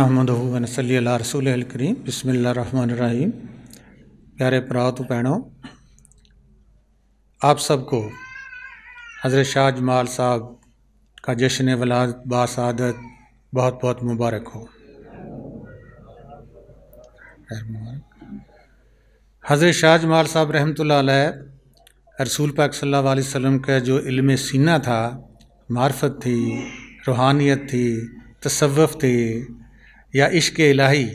नहमदुहु व नसल्ली अला रसूलिहिल करीम। बिस्मिल्लाहिर्रहमानिर्रहीम। प्यारे भराओ भैनों, आप सबको हज़रत शाह जमाल साहब का जश्न वलाद बासादत बहुत बहुत मुबारक हो। हज़रत शाह जमाल साहब रहमतुल्लाह अलैह रसूल पाक सल्लल्लाहु अलैहि वसल्लम का जो इल्म सीना था, मार्फत थी, रूहानियत थी, तसव्वुफ़ थी या इश्क़ इलाही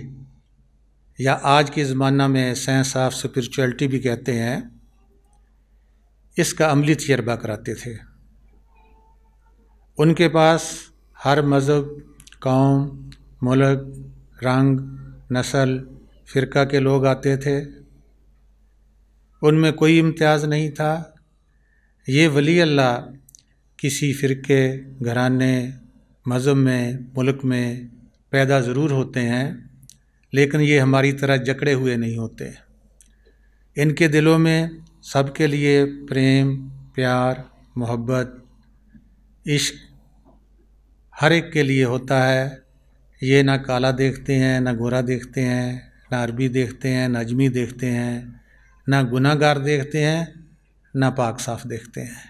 या आज के ज़माना में साइंस ऑफ स्पिरिचुअलिटी भी कहते हैं, इसका अमली तजर्बा कराते थे। उनके पास हर मज़हब, कौम, मुल्क, रंग, नस्ल, फ़िरका के लोग आते थे। उनमें कोई इम्तियाज़ नहीं था। ये वली अल्लाह किसी फ़िरके, घराने, मज़हब में, मुल्क में पैदा ज़रूर होते हैं, लेकिन ये हमारी तरह जकड़े हुए नहीं होते। इनके दिलों में सबके लिए प्रेम, प्यार, मोहब्बत, इश्क हर एक के लिए होता है। ये ना काला देखते हैं, ना गोरा देखते हैं, ना अरबी देखते हैं, ना अजमी देखते हैं, ना गुनाहगार देखते हैं, ना पाक साफ देखते हैं।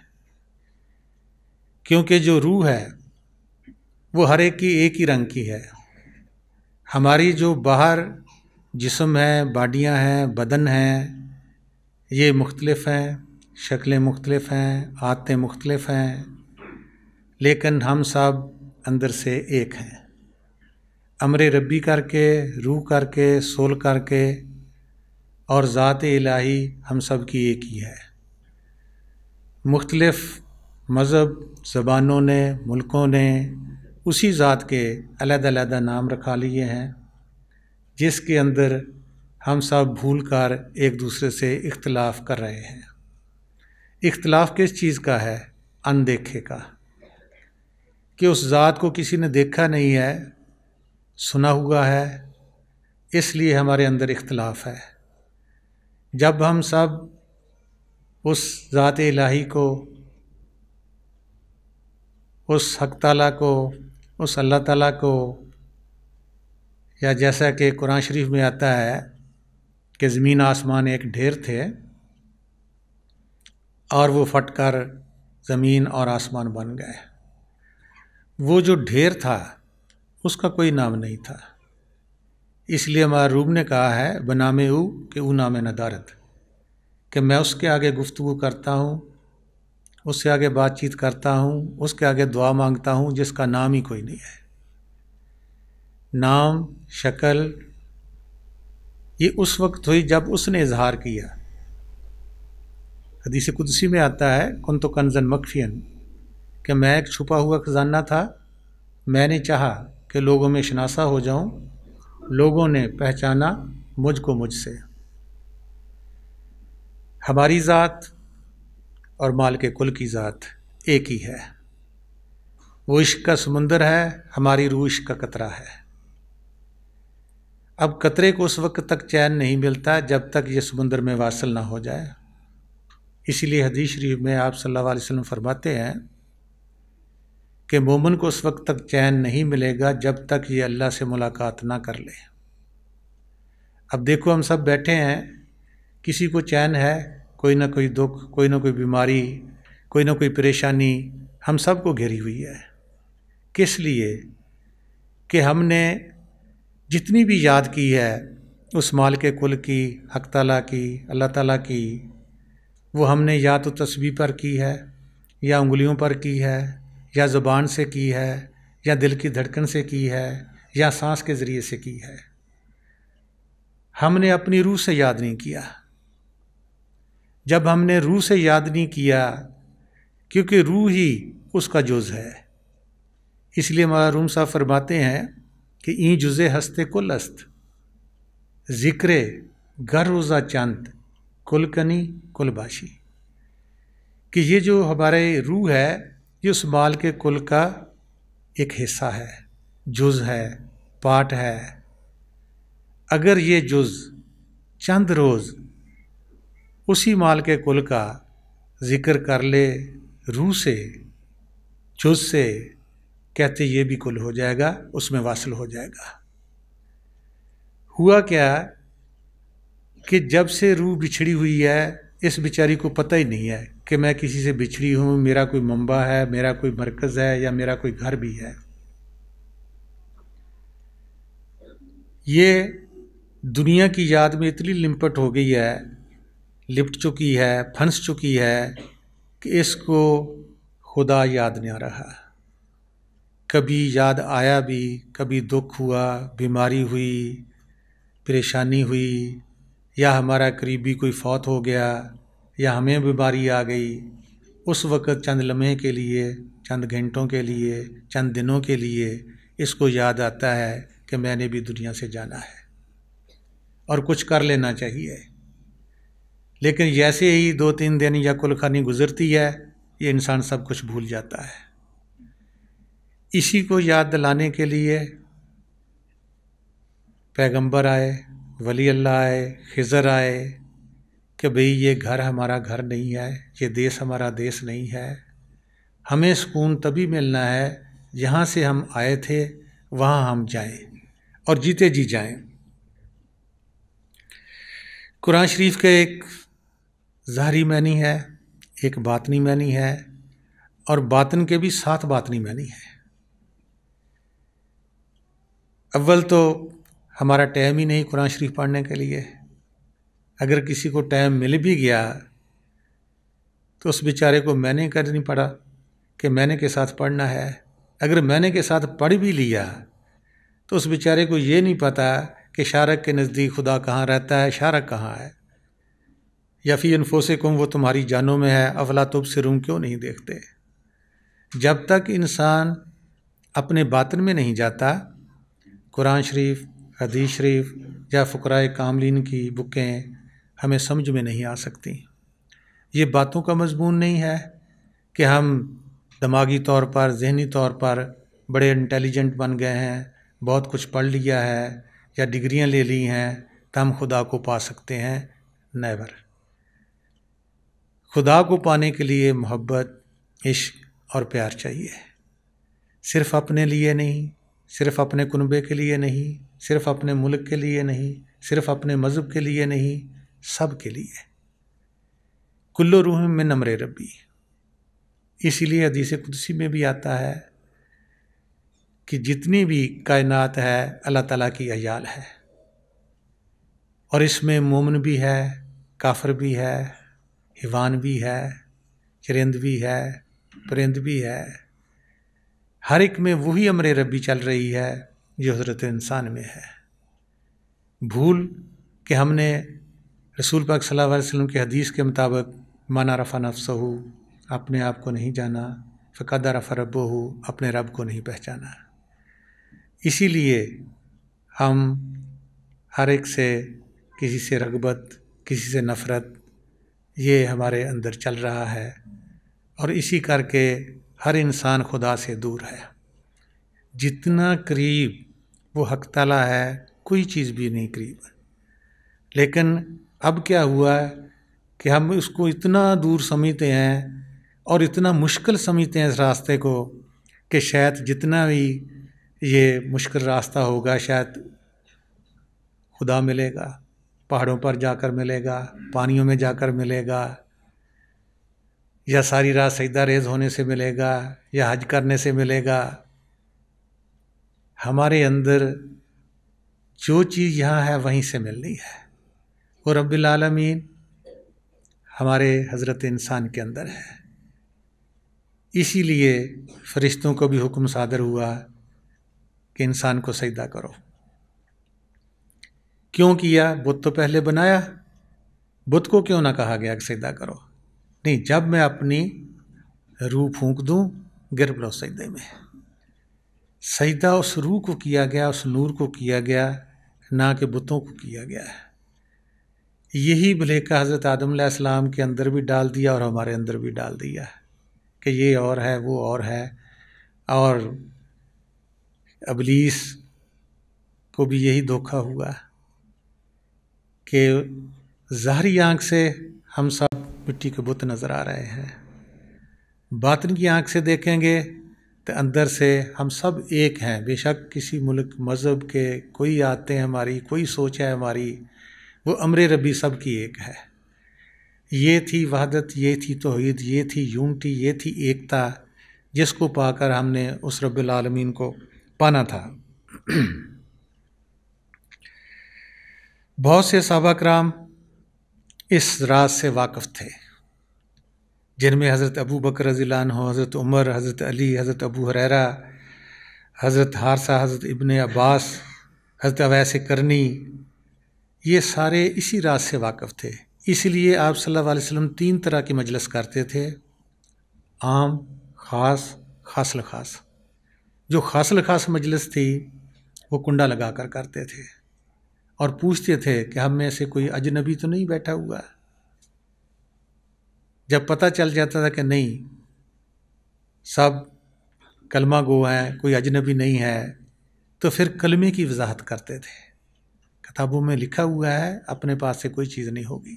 क्योंकि जो रूह है वो हर एक की एक ही रंग की है। हमारी जो बाहर जिस्म है, बाडियाँ हैं, बदन हैं, ये मुख्तलिफ़ हैं, शक्लें मुख्तलिफ़ हैं, आदतें मुख्तलिफ़ हैं, लेकिन हम सब अंदर से एक हैं। अमर रब्बी करके, रूह करके, सोल करके और ज़ात इलाही हम सब की एक ही है। मुख्तलिफ़ मज़हब, ज़बानों ने, मुल्कों ने उसी ज़ात के अलग-अलग नाम रखा लिए हैं, जिसके अंदर हम सब भूल कर एक दूसरे से इख्तिलाफ़ कर रहे हैं। इख्तिलाफ़ किस चीज़ का है? अनदेखे का, कि उस ज़ात को किसी ने देखा नहीं है, सुना हुआ है, इसलिए हमारे अंदर इख्तिलाफ़ है। जब हम सब उस ज़ात इलाही को, उस हक़ ताला को, उस अल्लाह ताला को, या जैसा कि कुरान शरीफ में आता है कि ज़मीन आसमान एक ढेर थे और वो फट कर ज़मीन और आसमान बन गए। वो जो ढेर था उसका कोई नाम नहीं था, इसलिए हमारे रूब ने कहा है बनामे ऊ कि ऊ नाम नदारत, कि मैं उसके आगे गुफ्तगू करता हूँ, उससे आगे बातचीत करता हूँ, उसके आगे दुआ मांगता हूँ जिसका नाम ही कोई नहीं है। नाम, शक्ल ये उस वक्त हुई जब उसने इजहार किया। हदीस कुदसी में आता है कुन्तु कंज़न मख्फियन, कि मैं एक छुपा हुआ खजाना था, मैंने चाहा कि लोगों में शनासा हो जाऊं, लोगों ने पहचाना मुझको मुझसे। हमारी ज़ात और माल के कुल की ज़ात एक ही है। वो इश्क का समुंदर है, हमारी रूह इश्क का कतरा है। अब कतरे को उस वक्त तक चैन नहीं मिलता जब तक ये समुंदर में वासल ना हो जाए। इसीलिए हदीस शरीफ में आप सल्लल्लाहु अलैहि वसल्लम फरमाते हैं कि मोमिन को उस वक्त तक चैन नहीं मिलेगा जब तक ये अल्लाह से मुलाकात ना कर ले। अब देखो, हम सब बैठे हैं, किसी को चैन है, कोई ना कोई दुख, कोई ना कोई बीमारी, कोई ना कोई परेशानी हम सब को घेरी हुई है। किस लिए? कि हमने जितनी भी याद की है उस माल के कुल की, हक़ ताला की, अल्लाह ताला की, वो हमने या तो तस्बीह पर की है, या उंगलियों पर की है, या ज़ुबान से की है, या दिल की धड़कन से की है, या सांस के ज़रिए से की है। हमने अपनी रूह से याद नहीं किया। जब हमने रूह से याद नहीं किया, क्योंकि रूह ही उसका जुज़ है, इसलिए हमारा रूम साहब फरमाते हैं कि ई जुज़े हस्ते कुल अस्त, ज़िक्रे गर रोज़ा चंद कुल कनी कुल बाशी, कि ये जो हमारे रूह है ये उस माल के कुल का एक हिस्सा है, जुज़ है, पार्ट है। अगर ये जुज़ चंद रोज़ उसी माल के कुल का ज़िक्र कर ले रूह से, जुज़ से, कहते ये भी कुल हो जाएगा, उसमें वासल हो जाएगा। हुआ क्या कि जब से रूह बिछड़ी हुई है, इस बेचारी को पता ही नहीं है कि मैं किसी से बिछड़ी हूँ, मेरा कोई मंबा है, मेरा कोई मरकज़ है, या मेरा कोई घर भी है। ये दुनिया की याद में इतनी लिपट हो गई है, लिपट चुकी है, फंस चुकी है कि इसको खुदा याद नहीं आ रहा। कभी याद आया भी, कभी दुख हुआ, बीमारी हुई, परेशानी हुई, या हमारा करीबी कोई फौत हो गया, या हमें बीमारी आ गई, उस वक़्त चंद लम्हे के लिए, चंद घंटों के लिए, चंद दिनों के लिए इसको याद आता है कि मैंने भी दुनिया से जाना है और कुछ कर लेना चाहिए। लेकिन जैसे ही 2-3 दिन या कुलखानी गुजरती है, ये इंसान सब कुछ भूल जाता है। इसी को याद दिलाने के लिए पैगंबर आए, वली अल्लाह आए, खिज़र आए कि भाई ये घर हमारा घर नहीं है, ये देश हमारा देश नहीं है। हमें सुकून तभी मिलना है जहाँ से हम आए थे वहाँ हम जाएं और जीते जी जाएं। कुरान शरीफ के एक ज़ाहरी मानी है, एक बातनी मानी है, और बातन के भी 7 बातनी मानी है। अव्वल तो हमारा टाइम ही नहीं कुरान शरीफ पढ़ने के लिए। अगर किसी को टाइम मिल भी गया तो उस बेचारे को मैंने कर नहीं पड़ा कि मैंने के साथ पढ़ना है। अगर मैंने के साथ पढ़ भी लिया तो उस बेचारे को ये नहीं पता कि शारक के नज़दीक खुदा कहाँ रहता है, शारक कहाँ है। या फी अनफुसिकुम, वो तुम्हारी जानों में है, अफला तुबसिरून, क्यों नहीं देखते। जब तक इंसान अपने बातन में नहीं जाता, कुरान शरीफ, हदीस शरीफ या फ़ुक़राए कामलीन की बुकें हमें समझ में नहीं आ सकती। ये बातों का मज़मून नहीं है कि हम दिमागी तौर पर, जहनी तौर पर बड़े इंटेलिजेंट बन गए हैं, बहुत कुछ पढ़ लिया है या डिग्रियां ले ली हैं तो हम खुदा को पा सकते हैं। नेवर। खुदा को पाने के लिए मोहब्बत, इश्क और प्यार चाहिए। सिर्फ़ अपने लिए नहीं, सिर्फ़ अपने कुनबे के लिए नहीं, सिर्फ़ अपने मुल्क के लिए नहीं, सिर्फ़ अपने मज़हब के लिए नहीं, सब के लिए। कुल्लु रूह में नमरे रब्बी। इसीलिए हदीस कुदसी में भी आता है कि जितनी भी कायनात है अल्लाह ताला की अयाल है, और इसमें मोमिन भी है, काफिर भी है, हिवान भी है, चरिंद भी है, परिंद भी है। हर एक में वही अमरे रब्बी चल रही है जो हज़रत इंसान में है। भूल कि हमने रसूल पाक सल्लल्लाहु अलैहि वसल्लम के हदीस के मुताबिक माना रफ़ा नफ्सहू, अपने आप को नहीं जाना, फ़क़द रफ़ा रब्बहू, अपने रब को नहीं पहचाना। इसीलिए हम हर एक से, किसी से रग़बत, किसी से नफ़रत, ये हमारे अंदर चल रहा है, और इसी करके हर इंसान खुदा से दूर है। जितना करीब वो हक़ ताला है, कोई चीज़ भी नहीं करीब। लेकिन अब क्या हुआ कि हम उसको इतना दूर समझते हैं और इतना मुश्किल समझते हैं इस रास्ते को कि शायद जितना भी ये मुश्किल रास्ता होगा शायद खुदा मिलेगा, पहाड़ों पर जाकर मिलेगा, पानियों में जाकर मिलेगा, या सारी रात सजदा रेज़ होने से मिलेगा, या हज करने से मिलेगा। हमारे अंदर जो चीज़ यहाँ है वहीं से मिलनी है। वो रब्बिल आलमीन हमारे हज़रत इंसान के अंदर है। इसीलिए फ़रिश्तों को भी हुक्म सादर हुआ कि इंसान को सजदा करो। क्यों किया? बुत तो पहले बनाया, बुत को क्यों ना कहा गया कि सजदा करो? नहीं, जब मैं अपनी रूह फूंक दूं, गिर पड़ो सजदे में। सजदा उस रूह को किया गया, उस नूर को किया गया, ना कि बुतों को किया गया है। यही भलेखा हज़रत आदम अलैहिस्सलाम के अंदर भी डाल दिया और हमारे अंदर भी डाल दिया कि ये और है, वो और है। और इब्लीस को भी यही धोखा हुआ कि ज़ाहरी आँख से हम सब मिट्टी के बुत नज़र आ रहे हैं, बातिन की आँख से देखेंगे तो अंदर से हम सब एक हैं। बेशक किसी मुल्क मज़हब के कोई आते हैं हमारी, कोई सोच है हमारी, वो अमर रबी सब की एक है। ये थी वहदत, ये थी तौहीद, ये थी यूनिटी, ये थी एकता, जिसको पाकर हमने उस रब्बुल आलमीन को पाना था। बहुत से सहाबा कराम इस राज से वाकिफ़ थे, जिनमें हज़रत अबू बकर रज़ियल्लाहु अन्हु, हज़रत उमर, हज़रत अली, हज़रत अबू हुरैरा, हज़रत हारसा, हज़रत इब्ने अब्बास, हज़रत अवैस करनी, ये सारे इसी राज से वाकिफ़ थे। इसलिए आप सल्लल्लाहु अलैहि वसल्लम 3 तरह की मजलिस करते थे, आम, ख़ास, खासल ख़ास। जो खासल ख़ास मजलिस थी वो कुंडा लगा कर करते थे और पूछते थे कि हम में से कोई अजनबी तो नहीं बैठा हुआ है। जब पता चल जाता था कि नहीं, सब कलमा गो हैं, कोई अजनबी नहीं है, तो फिर कलमे की वजाहत करते थे। किताबों में लिखा हुआ है, अपने पास से कोई चीज़ नहीं होगी।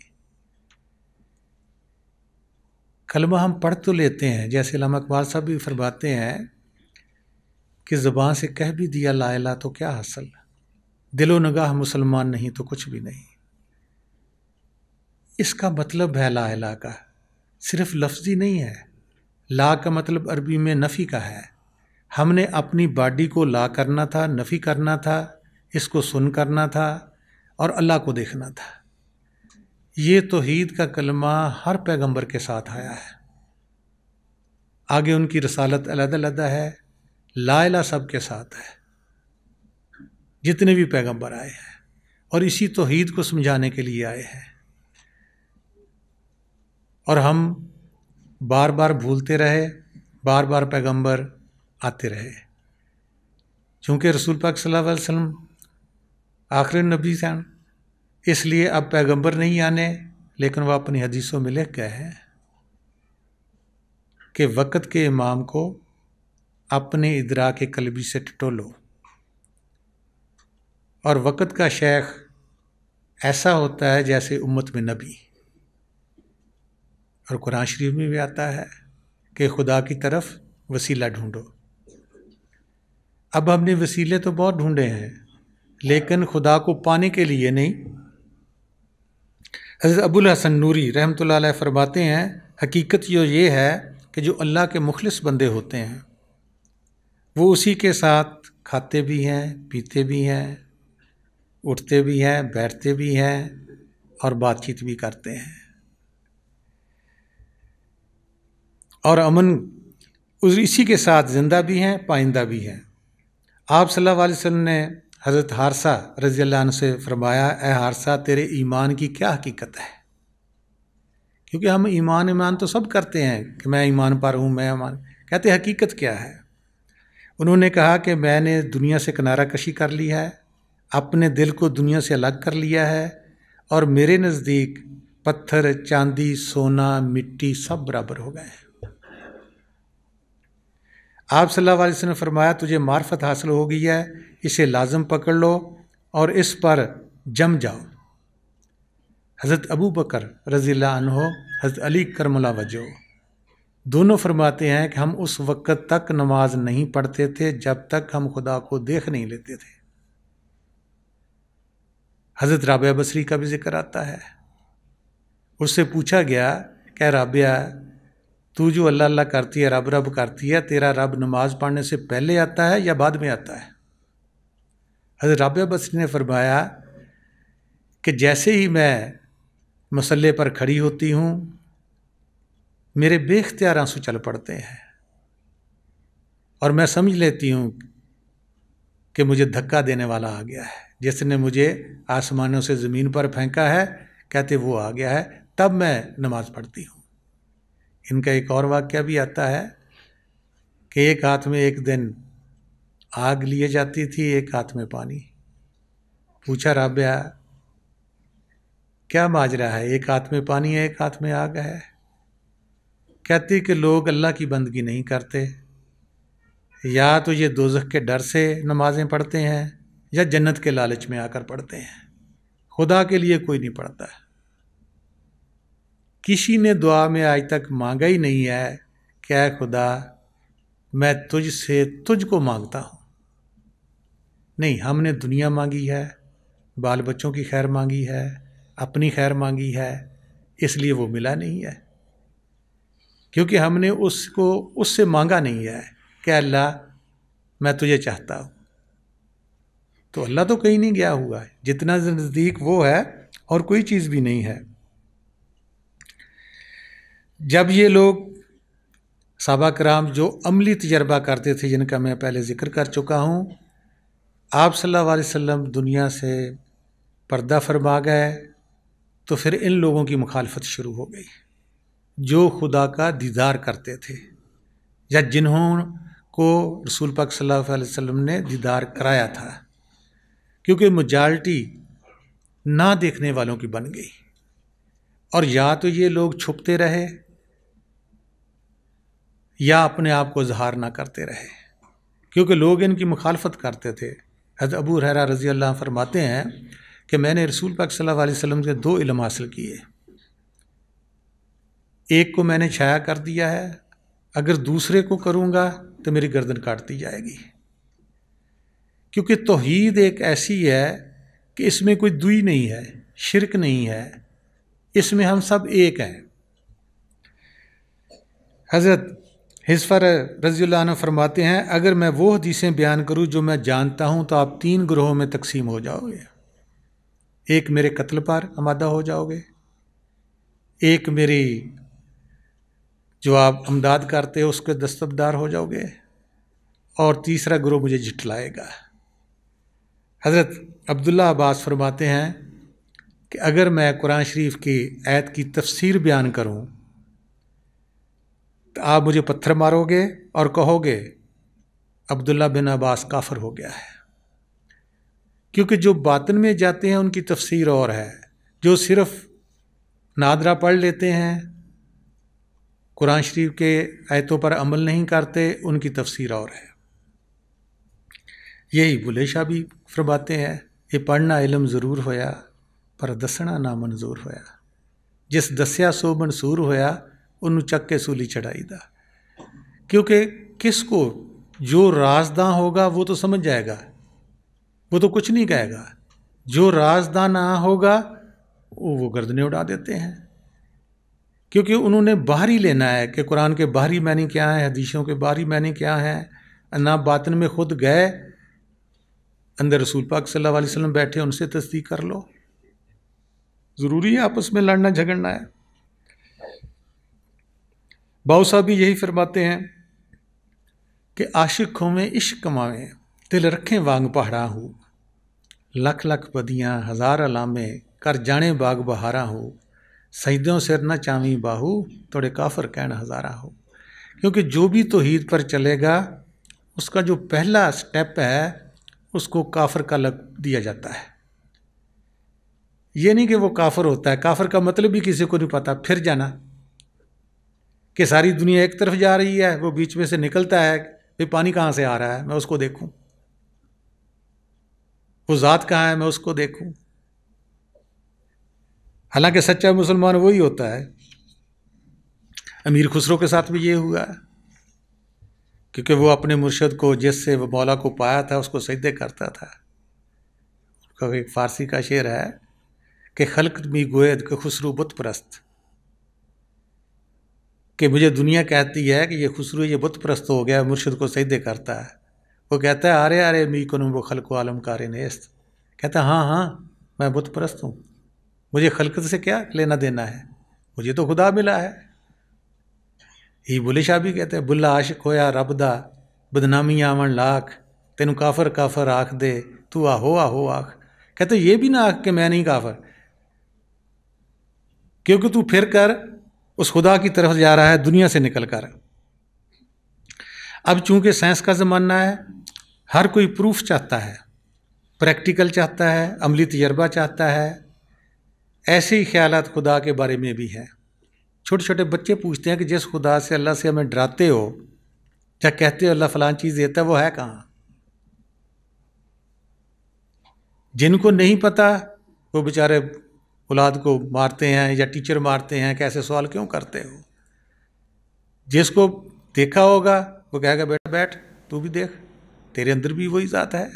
कलमा हम पढ़ तो लेते हैं, जैसे अल्लामा इकबाल साहब भी फरमाते हैं कि ज़बान से कह भी दिया ला इलाहा तो क्या हासिल, दिलो नगाह मुसलमान नहीं तो कुछ भी नहीं। इसका मतलब है ला इलाहा का सिर्फ लफ्ज़ी नहीं है। ला का मतलब अरबी में नफ़ी का है। हमने अपनी बॉडी को ला करना था, नफ़ी करना था, इसको सुन करना था और अल्लाह को देखना था। ये तौहीद का कलमा हर पैगंबर के साथ आया है। आगे उनकी रसालत अलग-अलग है, ला इलाहा सब के साथ है, जितने भी पैगंबर आए हैं, और इसी तौहीद को समझाने के लिए आए हैं। और हम बार बार भूलते रहे, बार बार पैगंबर आते रहे। चूँकि रसूल पाक सल्लल्लाहु अलैहि वसल्लम आखिरी नबी थे, इसलिए अब पैगंबर नहीं आने, लेकिन वह अपनी हदीसों में लिख गए हैं कि वक़्त के इमाम को अपने इदराक कल्बी से टटोलो। और वक़्त का शेख ऐसा होता है जैसे उम्मत में नबी। और कुरान शरीफ में भी आता है कि खुदा की तरफ वसीला ढूंढो। अब हमने वसीले तो बहुत ढूंढे हैं, लेकिन खुदा को पाने के लिए नहीं। हज़रत अबुल हसन नूरी रहमतुल्लाह अलैह फरमाते हैं, हकीकत ये है कि जो अल्लाह के मुखलिस बंदे होते हैं वो उसी के साथ खाते भी हैं, पीते भी हैं, उठते भी हैं, बैठते भी हैं और बातचीत भी करते हैं। और अमन इसी के साथ ज़िंदा भी हैं, पाइंदा भी हैं। आप सल्लल्लाहु अलैहि वसल्लम ने हज़रत हारसा रज़ियल्लाहु अन्हु से फरमाया, ए हारसा तेरे ईमान की क्या हकीकत है? क्योंकि हम ईमान तो सब करते हैं कि मैं ईमान पर हूँ, मैं ईमान, कहते हकीकत क्या है? उन्होंने कहा कि मैंने दुनिया से किनारा कशी कर ली है, अपने दिल को दुनिया से अलग कर लिया है, और मेरे नज़दीक पत्थर, चांदी, सोना, मिट्टी सब बराबर हो गए हैं। आप सल्लल्लाहु अलैहि वसल्लम ने फरमाया, तुझे मार्फत हासिल हो गई है, इसे लाजम पकड़ लो और इस पर जम जाओ। हज़रत अबू बकर रज़ियल्लाहु अन्हु, हज़रत अली करमुल्लाह वजह, दोनों फरमाते हैं कि हम उस वक़्त तक नमाज नहीं पढ़ते थे जब तक हम खुदा को देख नहीं लेते थे। हज़रत राबिया बसरी का भी जिक्र आता है। उससे पूछा गया, क्या राबिया तू जो अल्लाह अल्लाह करती है, रब रब करती है, तेरा रब नमाज पढ़ने से पहले आता है या बाद में आता है? हज़रत राबिया बसरी ने फरमाया कि जैसे ही मैं मसल्ले पर खड़ी होती हूँ, मेरे बेख्तियार आंसू चल पड़ते हैं और मैं समझ लेती हूँ कि मुझे धक्का देने वाला आ गया है, जिसने मुझे आसमानों से ज़मीन पर फेंका है, कहते वो आ गया है, तब मैं नमाज़ पढ़ती हूँ। इनका एक और वाक़या भी आता है कि एक हाथ में एक दिन आग लिए जाती थी, एक हाथ में पानी। पूछा, राबिया क्या माजरा है, एक हाथ में पानी है, एक हाथ में आग है? कहती कि लोग अल्लाह की बंदगी नहीं करते, या तो ये दोज़ख के डर से नमाज़ें पढ़ते हैं या जन्नत के लालच में आकर पढ़ते हैं, खुदा के लिए कोई नहीं पढ़ता। किसी ने दुआ में आज तक मांगा ही नहीं है क्या खुदा मैं तुझसे तुझको मांगता हूँ। नहीं, हमने दुनिया मांगी है, बाल बच्चों की खैर मांगी है, अपनी खैर मांगी है, इसलिए वो मिला नहीं है, क्योंकि हमने उसको उससे मांगा नहीं है कि अल्लाह मैं तुझे चाहता हूँ। तो अल्लाह तो कहीं नहीं गया हुआ है, जितना नज़दीक वो है और कोई चीज़ भी नहीं है। जब ये लोग सहाबा कराम जो अमली तजर्बा करते थे, जिनका मैं पहले जिक्र कर चुका हूँ, आप सल्लल्लाहु अलैहि वसल्लम दुनिया से पर्दा फरमा गए तो फिर इन लोगों की मुखालफत शुरू हो गई, जो खुदा का दीदार करते थे या जिन्हों को रसूल पाक सल्लल्लाहु अलैहि वसल्लम ने दीदार कराया था, क्योंकि मेजॉरिटी ना देखने वालों की बन गई। और या तो ये लोग छुपते रहे या अपने आप को इजहार ना करते रहे, क्योंकि लोग इनकी मुखालफत करते थे। हज़रत अबू हुरैरा रज़ी अल्लाह अन्हु फरमाते हैं कि मैंने रसूल पाक सल्लल्लाहु अलैहि वसल्लम से 2 इल्म हासिल किए। एक को मैंने छाया कर दिया है, अगर दूसरे को करूँगा तो मेरी गर्दन काट दी जाएगी, क्योंकि तौहीद एक ऐसी है कि इसमें कोई दुई नहीं है, शिरक नहीं है, इसमें हम सब एक हैं। हज़रत हिज़फर रज़ियल्लाहु अन्हु फरमाते हैं, अगर मैं वो हदीसें बयान करूँ जो मैं जानता हूँ तो आप 3 ग्रोहों में तकसीम हो जाओगे। एक मेरे कत्ल पर आमादा हो जाओगे, एक मेरी जो आप अमदाद करते हो उसके दस्तबदार हो जाओगे, और तीसरा ग्रोह मुझे झिठलाएगा। हज़रत अब्दुल्ला अब्बास फरमाते हैं कि अगर मैं कुरान शरीफ की आयत की तफसीर बयान करूँ तो आप मुझे पत्थर मारोगे और कहोगे अब्दुल्ला बिन अब्बास काफिर हो गया है, क्योंकि जो बातिन में जाते हैं उनकी तफसीर और है, जो सिर्फ नादरा पढ़ लेते हैं, कुरान शरीफ के आयतों पर अमल नहीं करते, उनकी तफसीर और है। यही बुले शाह भी फरमाते हैं, ये पढ़ना इलम ज़रूर होया पर दसना ना मंजूर होया, जिस दस्या सो मंसूर होया उन्होंने चक के सूली चढ़ाई दा। क्योंकि किसको जो राजदां होगा वो तो समझ जाएगा, वो तो कुछ नहीं कहेगा, जो राजदां ना होगा वो गर्दनें उड़ा देते हैं, क्योंकि उन्होंने बाहरी लेना है कि कुरान के बाहरी मानी क्या है, हदीसों के बाहरी मानी क्या है, ना बातिन में खुद गए, अंदर रसूल पाक सल्लल्लाहु अलैहि वसल्लम बैठे, उनसे तस्दीक कर लो। ज़रूरी है आपस में लड़ना झगड़ना है। बाऊ साहब भी यही फरमाते हैं कि आशिक होवें इश्क कमावें, दिल रखें वांग पहाड़ा हो, लख लख बदियाँ हज़ार अलामे कर जाने बाग बहारा हो, सजदों सिर न चावी बाहू थोड़े काफर कहन हज़ारा हो। क्योंकि जो भी तौहीद पर चलेगा उसका जो पहला स्टेप है उसको काफर का लग दिया जाता है। ये नहीं कि वो काफर होता है, काफर का मतलब भी किसी को नहीं पता, फिर जाना कि सारी दुनिया एक तरफ जा रही है, वो बीच में से निकलता है, भाई पानी कहाँ से आ रहा है मैं उसको देखूं, वो ज़ात कहाँ है मैं उसको देखूं। हालांकि सच्चा मुसलमान वही होता है। अमीर खुसरो के साथ भी ये हुआ है, क्योंकि वो अपने मुर्शद को, जिससे वो मौला को पाया था, उसको सजदे करता था। उसका एक फ़ारसी का शेर है कि खल्क मी गोयद के खुसरू बुत परस्त, कि मुझे दुनिया कहती है कि ये खुसरू ये बुत परस्त हो गया, मुर्शद को सजदे करता है। वो कहता है अरे अरे मी कनुम वो खल्क आलम कार नेस्त, कहता है हाँ हाँ मैं बुत परस्त हूँ, मुझे खल्कत से क्या लेना देना है, मुझे तो खुदा मिला है। ही बुले शाह भी कहते हैं बुला आशिक होया रब दा बदनामी आवन लाख, तेनू काफर काफर आख दे तू आहो आहो आख। कहते ये भी ना आख कि मैं नहीं काफर, क्योंकि तू फिर कर उस खुदा की तरफ जा रहा है दुनिया से निकल कर। अब चूंकि साइंस का ज़माना है, हर कोई प्रूफ चाहता है, प्रैक्टिकल चाहता है, अमली तजर्बा चाहता है। ऐसे ही ख्यालात खुदा के बारे में भी हैं। छोटे छोटे बच्चे पूछते हैं कि जिस खुदा से अल्लाह से हमें डराते हो या कहते हो अल्लाह फलान चीज़ देता है, वो है कहाँ? जिनको नहीं पता वो बेचारे औलाद को मारते हैं या टीचर मारते हैं कि ऐसे सवाल क्यों करते हो। जिसको देखा होगा वो कहेगा बेटा बैठ, तू भी देख, तेरे अंदर भी वही ज़ात है।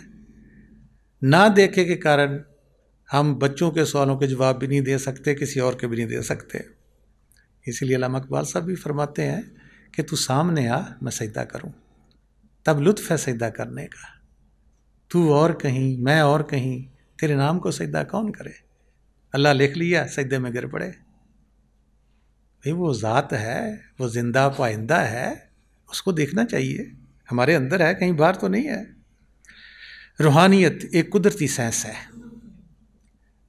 ना देखे के कारण हम बच्चों के सवालों के जवाब भी नहीं दे सकते, किसी और के भी नहीं दे सकते। इसीलिए अल्लामा इकबाल साहब भी फरमाते हैं कि तू सामने आ, मैं सजदा करूं, तब लुत्फ़ है सजदा करने का। तू और कहीं, मैं और कहीं, तेरे नाम को सजदा कौन करे। अल्लाह लिख लिया, सजदे में गिर पड़े। भाई वो ज़ात है, वो जिंदा पाइंदा है, उसको देखना चाहिए, हमारे अंदर है, कहीं बाहर तो नहीं है। रूहानियत एक कुदरती सेंस है,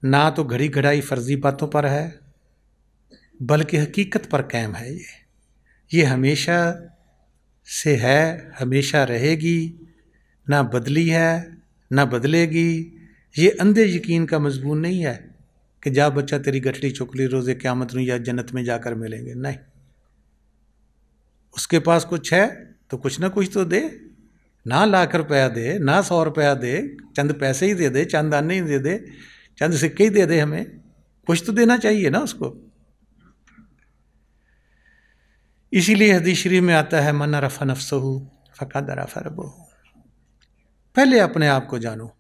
ना तो घड़ी घड़ाई फर्जी बातों पर है, बल्कि हकीकत पर कायम है। ये हमेशा से है, हमेशा रहेगी, ना बदली है ना बदलेगी। ये अंधे यकीन का मजबून नहीं है कि जा बच्चा तेरी गठड़ी चुकली रोज़े क़यामत में या जन्नत में जाकर मिलेंगे। नहीं, उसके पास कुछ है तो कुछ ना कुछ तो दे, ना लाख रुपया दे, ना 100 रुपया दे, चंद पैसे ही दे दे, चंद अन्य ही दे दे, चंद सिक्के ही दे दे, हमें कुछ तो देना चाहिए ना उसको। इसीलिए हदीस शरीफ में आता है मन रफ़ा नफ्सहू फ़क़द रफ़ा रब्बहू। पहले अपने आप को जानो,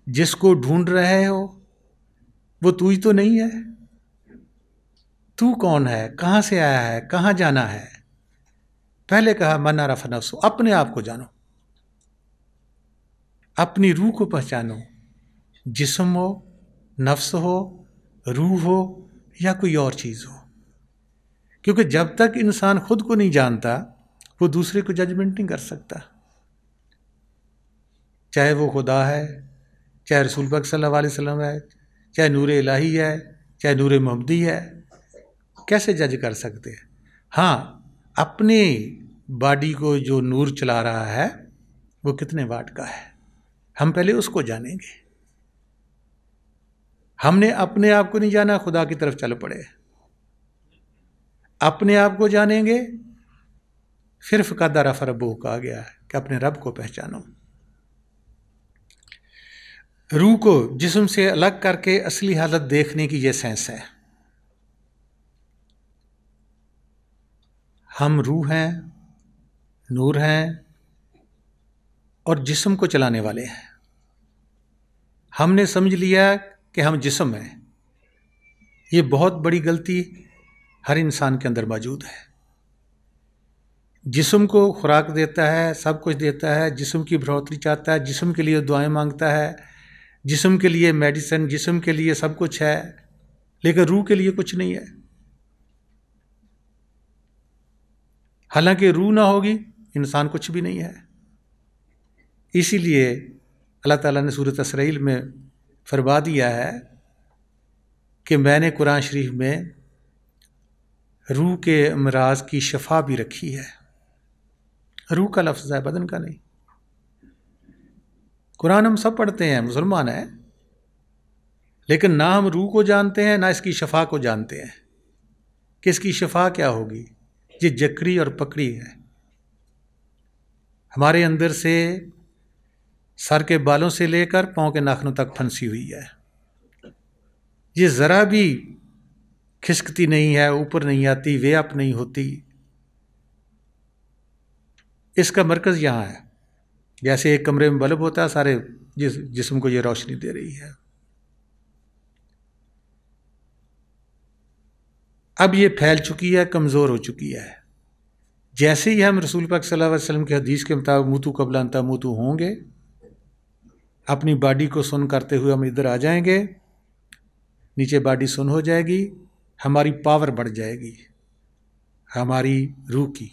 जिसको ढूंढ रहे हो वो तू ही तो नहीं है। तू कौन है, कहाँ से आया है, कहाँ जाना है। पहले कहा मन रफ़ा नफ्सहू, अपने आप को जानो, अपनी रूह को पहचानो। जिस्म हो, नफ्स हो, रूह हो या कोई और चीज़ हो, क्योंकि जब तक इंसान खुद को नहीं जानता वो दूसरे को जजमेंट नहीं कर सकता। चाहे वो खुदा है, चाहे रसूल पाक सल्लल्लाहु अलैहि वसल्लम है, चाहे नूर इलाही है, चाहे नूर मोहम्मदी है, कैसे जज कर सकते हैं। हाँ, अपने बॉडी को जो नूर चला रहा है वो कितने वाट का है, हम पहले उसको जानेंगे। हमने अपने आप को नहीं जाना, खुदा की तरफ चल पड़े। अपने आप को जानेंगे, फिर फ़क़द रफ़ा रब्बहू कहा गया है कि अपने रब को पहचानो। रूह को जिस्म से अलग करके असली हालत देखने की ये सेंस है। हम रूह हैं, नूर हैं और जिस्म को चलाने वाले हैं। हमने समझ लिया कि हम जिस्म हैं। ये बहुत बड़ी गलती हर इंसान के अंदर मौजूद है। जिस्म को खुराक देता है, सब कुछ देता है, जिस्म की बढ़ोतरी चाहता है, जिस्म के लिए दुआएं मांगता है, जिस्म के लिए मेडिसिन, जिस्म के लिए सब कुछ है, लेकिन रूह के लिए कुछ नहीं है। हालांकि रूह ना होगी इंसान कुछ भी नहीं है। इसीलिए अल्लाह ताला ने सूरत इसराइल में फरमा दिया है कि मैंने कुरान शरीफ में रूह के अमराज की शफा भी रखी है। रूह का लफ्ज़ है, बदन का नहीं। कुरान हम सब पढ़ते हैं, मुसलमान हैं, लेकिन ना हम रूह को जानते हैं ना इसकी शफा को जानते हैं कि इसकी शफा क्या होगी। ये जकड़ी और पकड़ी है, हमारे अंदर से सर के बालों से लेकर पाँव के नाखूनों तक फंसी हुई है। ये ज़रा भी खिसकती नहीं है, ऊपर नहीं आती, वे अप नहीं होती। इसका मरकज़ यहाँ है। जैसे एक कमरे में बल्ब होता है, सारे जिस्म को ये रोशनी दे रही है। अब ये फैल चुकी है, कमज़ोर हो चुकी है। जैसे ही हम रसूल पाक सल्लल्लाहु अलैहि वसल्लम के हदीस के मुताबिक मुतू कबला अंता मुतू होंगे, अपनी बॉडी को सुन करते हुए हम इधर आ जाएंगे, नीचे बॉडी सुन हो जाएगी, हमारी पावर बढ़ जाएगी, हमारी रूह की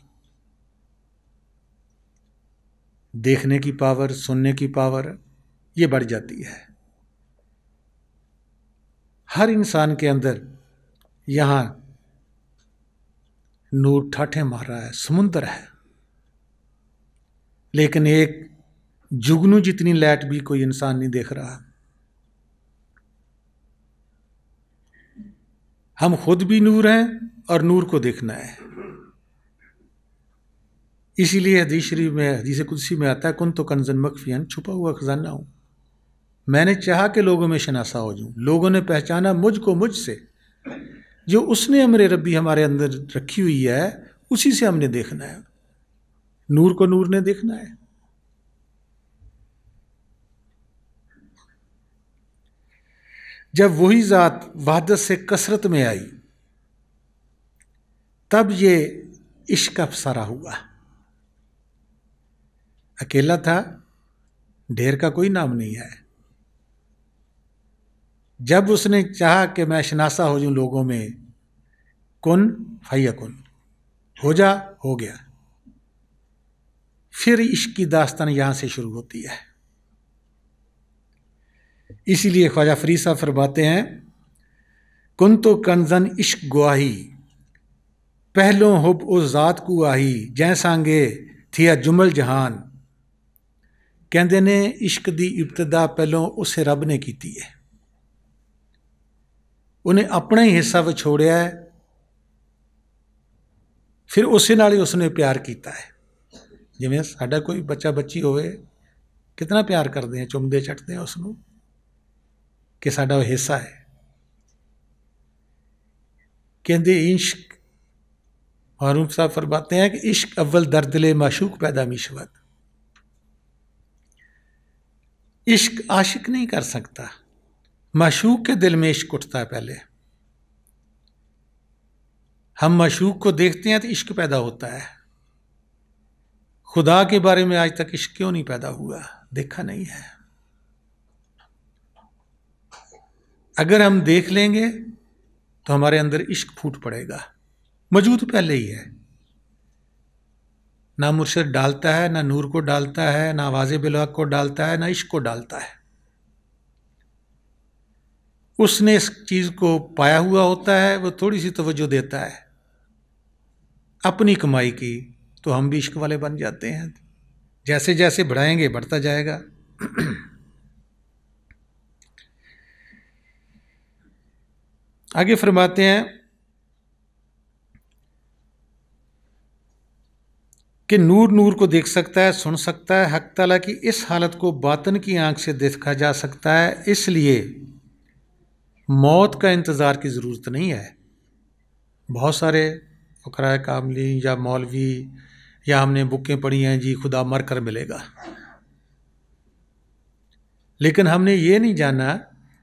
देखने की पावर, सुनने की पावर ये बढ़ जाती है। हर इंसान के अंदर यहाँ नूर ठाठे मार रहा है, समुंदर है, लेकिन एक जुगनू जितनी लाइट भी कोई इंसान नहीं देख रहा। हम खुद भी नूर हैं और नूर को देखना है। इसीलिए हदीस शरीफ में, हदीस कुदसी में आता है, कुन तो कंजन मखफियन, छुपा हुआ खजाना हूँ। मैंने चाहा कि लोगों में शनासा हो जाऊँ, लोगों ने पहचाना मुझको मुझसे। जो उसने अमरे रब्बी हमारे अंदर रखी हुई है उसी से हमने देखना है। नूर को नूर ने देखना है। जब वही ज़ात वहदत से कसरत में आई तब ये इश्क का अफसारा हुआ। अकेला था, ढेर का कोई नाम नहीं है। जब उसने चाहा कि मैं शनासा हो जाऊं लोगों में, कुन फयकुन, हो जा, हो गया। फिर इश्क की दास्तान यहां से शुरू होती है। इसीलिए ख्वाजा फरीद साहब फरमाते हैं, कुन तो कंजन इश्क गुआही, पहलों हुब उस जात को आही, जैसांगे थिया जुमल जहान। कहते ने इश्क दी इब्तदा पहलों उस रब ने की है। उन्हें अपना ही हिस्सा विछोड़िया है, फिर उस नाल ही उसने प्यार किया है। जिवें साडा कोई बच्चा बच्ची होवे, कितना प्यार करते हैं, चुमदे चटते हैं उसनों कि साडा वो हिस्सा है। कहते इश्क, मारूफ साहब फरमाते हैं कि इश्क अव्वल दर्दले माशूक पैदा मिशवत। इश्क आशिक नहीं कर सकता, माशूक के दिल में इश्क उठता है। पहले हम माशूक को देखते हैं तो इश्क पैदा होता है। खुदा के बारे में आज तक इश्क क्यों नहीं पैदा हुआ? देखा नहीं है। अगर हम देख लेंगे तो हमारे अंदर इश्क फूट पड़ेगा। मौजूद पहले ही है। ना मुर्शिद डालता है, ना नूर को डालता है, ना आवाज़े बिलहक को डालता है, ना इश्क को डालता है। उसने इस चीज़ को पाया हुआ होता है, वो थोड़ी सी तवज्जो देता है अपनी कमाई की, तो हम भी इश्क वाले बन जाते हैं। जैसे जैसे बढ़ाएंगे बढ़ता जाएगा। आगे फरमाते हैं कि नूर नूर को देख सकता है, सुन सकता है। हक ताला की इस हालत को बातन की आंख से देखा जा सकता है, इसलिए मौत का इंतज़ार की ज़रूरत नहीं है। बहुत सारे फ़ुक़रा कामली या मौलवी या हमने बुकें पढ़ी हैं जी खुदा मर कर मिलेगा, लेकिन हमने ये नहीं जाना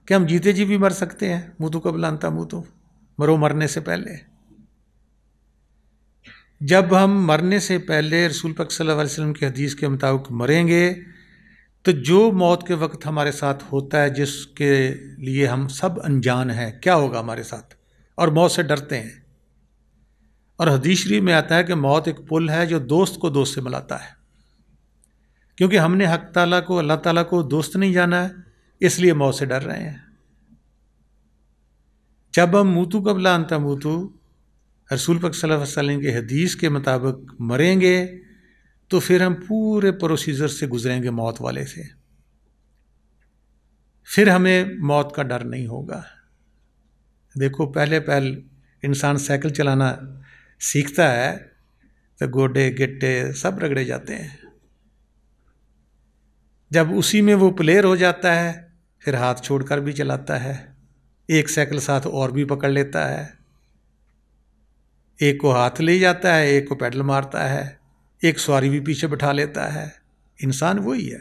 कि हम जीते जी भी मर सकते हैं। मुतु कबल अंता मुतु, मरो मरने से पहले। जब हम मरने से पहले रसूल पाक सल्लल्लाहु अलैहि वसल्लम की हदीस के मुताबिक मरेंगे, तो जो मौत के वक्त हमारे साथ होता है, जिसके लिए हम सब अनजान हैं, क्या होगा हमारे साथ, और मौत से डरते हैं। और हदीस शरीफ में आता है कि मौत एक पुल है जो दोस्त को दोस्त से मिलाता है। क्योंकि हमने हक ताला को, अल्लाह ताला को दोस्त नहीं जाना है, इसलिए मौत से डर रहे हैं। जब हम मुतु कबला अंता मुतु, रसूल पाक सल्लल्लाहु अलैहि वसल्लम की हदीस के मुताबिक मरेंगे, तो फिर हम पूरे प्रोसीजर से गुजरेंगे मौत वाले से। फिर हमें मौत का डर नहीं होगा। देखो पहले इंसान साइकिल चलाना सीखता है तो गोडे गिट्टे सब रगड़े जाते हैं। जब उसी में वो प्लेयर हो जाता है, फिर हाथ छोड़कर भी चलाता है। एक साइकिल साथ और भी पकड़ लेता है, एक को हाथ ले जाता है, एक को पैडल मारता है, एक सवारी भी पीछे बैठा लेता है। इंसान वही है।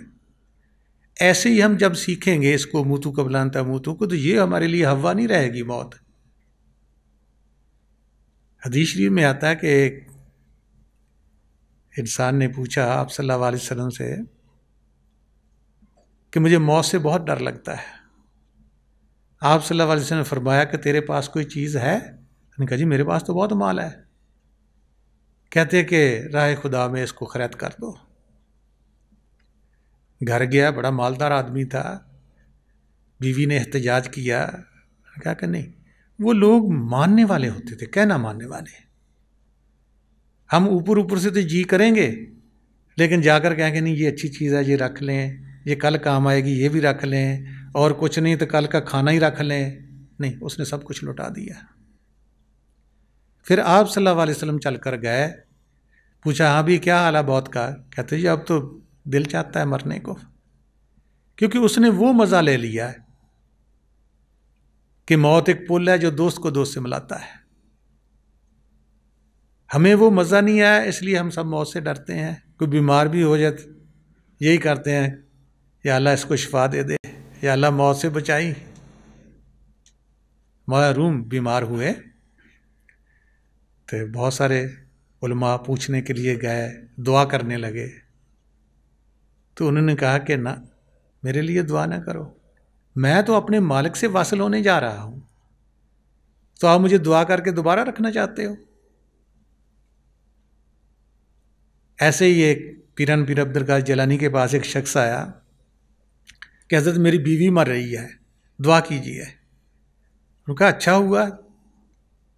ऐसे ही हम जब सीखेंगे इसको मुतु कबलांता मुतु को, तो ये हमारे लिए हवा नहीं रहेगी मौत। हदीस शरीफ में आता है कि एक इंसान ने पूछा आप सल्लल्लाहु अलैहि वसल्लम से कि मुझे मौत से बहुत डर लगता है। आप सल्लल्लाहु अलैहि वसल्लम ने फरमाया कि तेरे पास कोई चीज़ है? मैंने कहा जी मेरे पास तो बहुत माल है। कहते कि राह खुदा में इसको खरीद कर दो। घर गया, बड़ा मालदार आदमी था। बीवी ने एहतजाज किया, कहा कि नहीं, वो लोग मानने वाले होते थे, कहना मानने वाले। हम ऊपर ऊपर से तो जी करेंगे, लेकिन जाकर कहेंगे नहीं ये अच्छी चीज़ है, ये रख लें, ये कल काम आएगी, ये भी रख लें, और कुछ नहीं तो कल का खाना ही रख लें। नहीं, उसने सब कुछ लुटा दिया। फिर आप सल्लल्लाहु अलैहि वसल्लम चल कर गए, पूछा हाँ भी क्या हाल है बहुत का? कहते जी अब तो दिल चाहता है मरने को, क्योंकि उसने वो मज़ा ले लिया है कि मौत एक पुल है जो दोस्त को दोस्त से मिलाता है। हमें वो मज़ा नहीं आया, इसलिए हम सब मौत से डरते हैं। कोई बीमार भी हो जाए यही करते हैं, या अल्लाह इसको शिफा दे दे, या अल्लाह मौत से बचाई। मौला रूम बीमार हुए तो बहुत सारे उलमा पूछने के लिए गए, दुआ करने लगे, तो उन्होंने कहा कि ना, मेरे लिए दुआ ना करो, मैं तो अपने मालिक से वासिल होने जा रहा हूं, तो आप मुझे दुआ करके दोबारा रखना चाहते हो। ऐसे ही एक पीरन पीर अब्दुल कादिर जिलानी के पास एक शख्स आया कि हज़रत मेरी बीवी मर रही है, दुआ कीजिए। उन्होंने कहा अच्छा हुआ,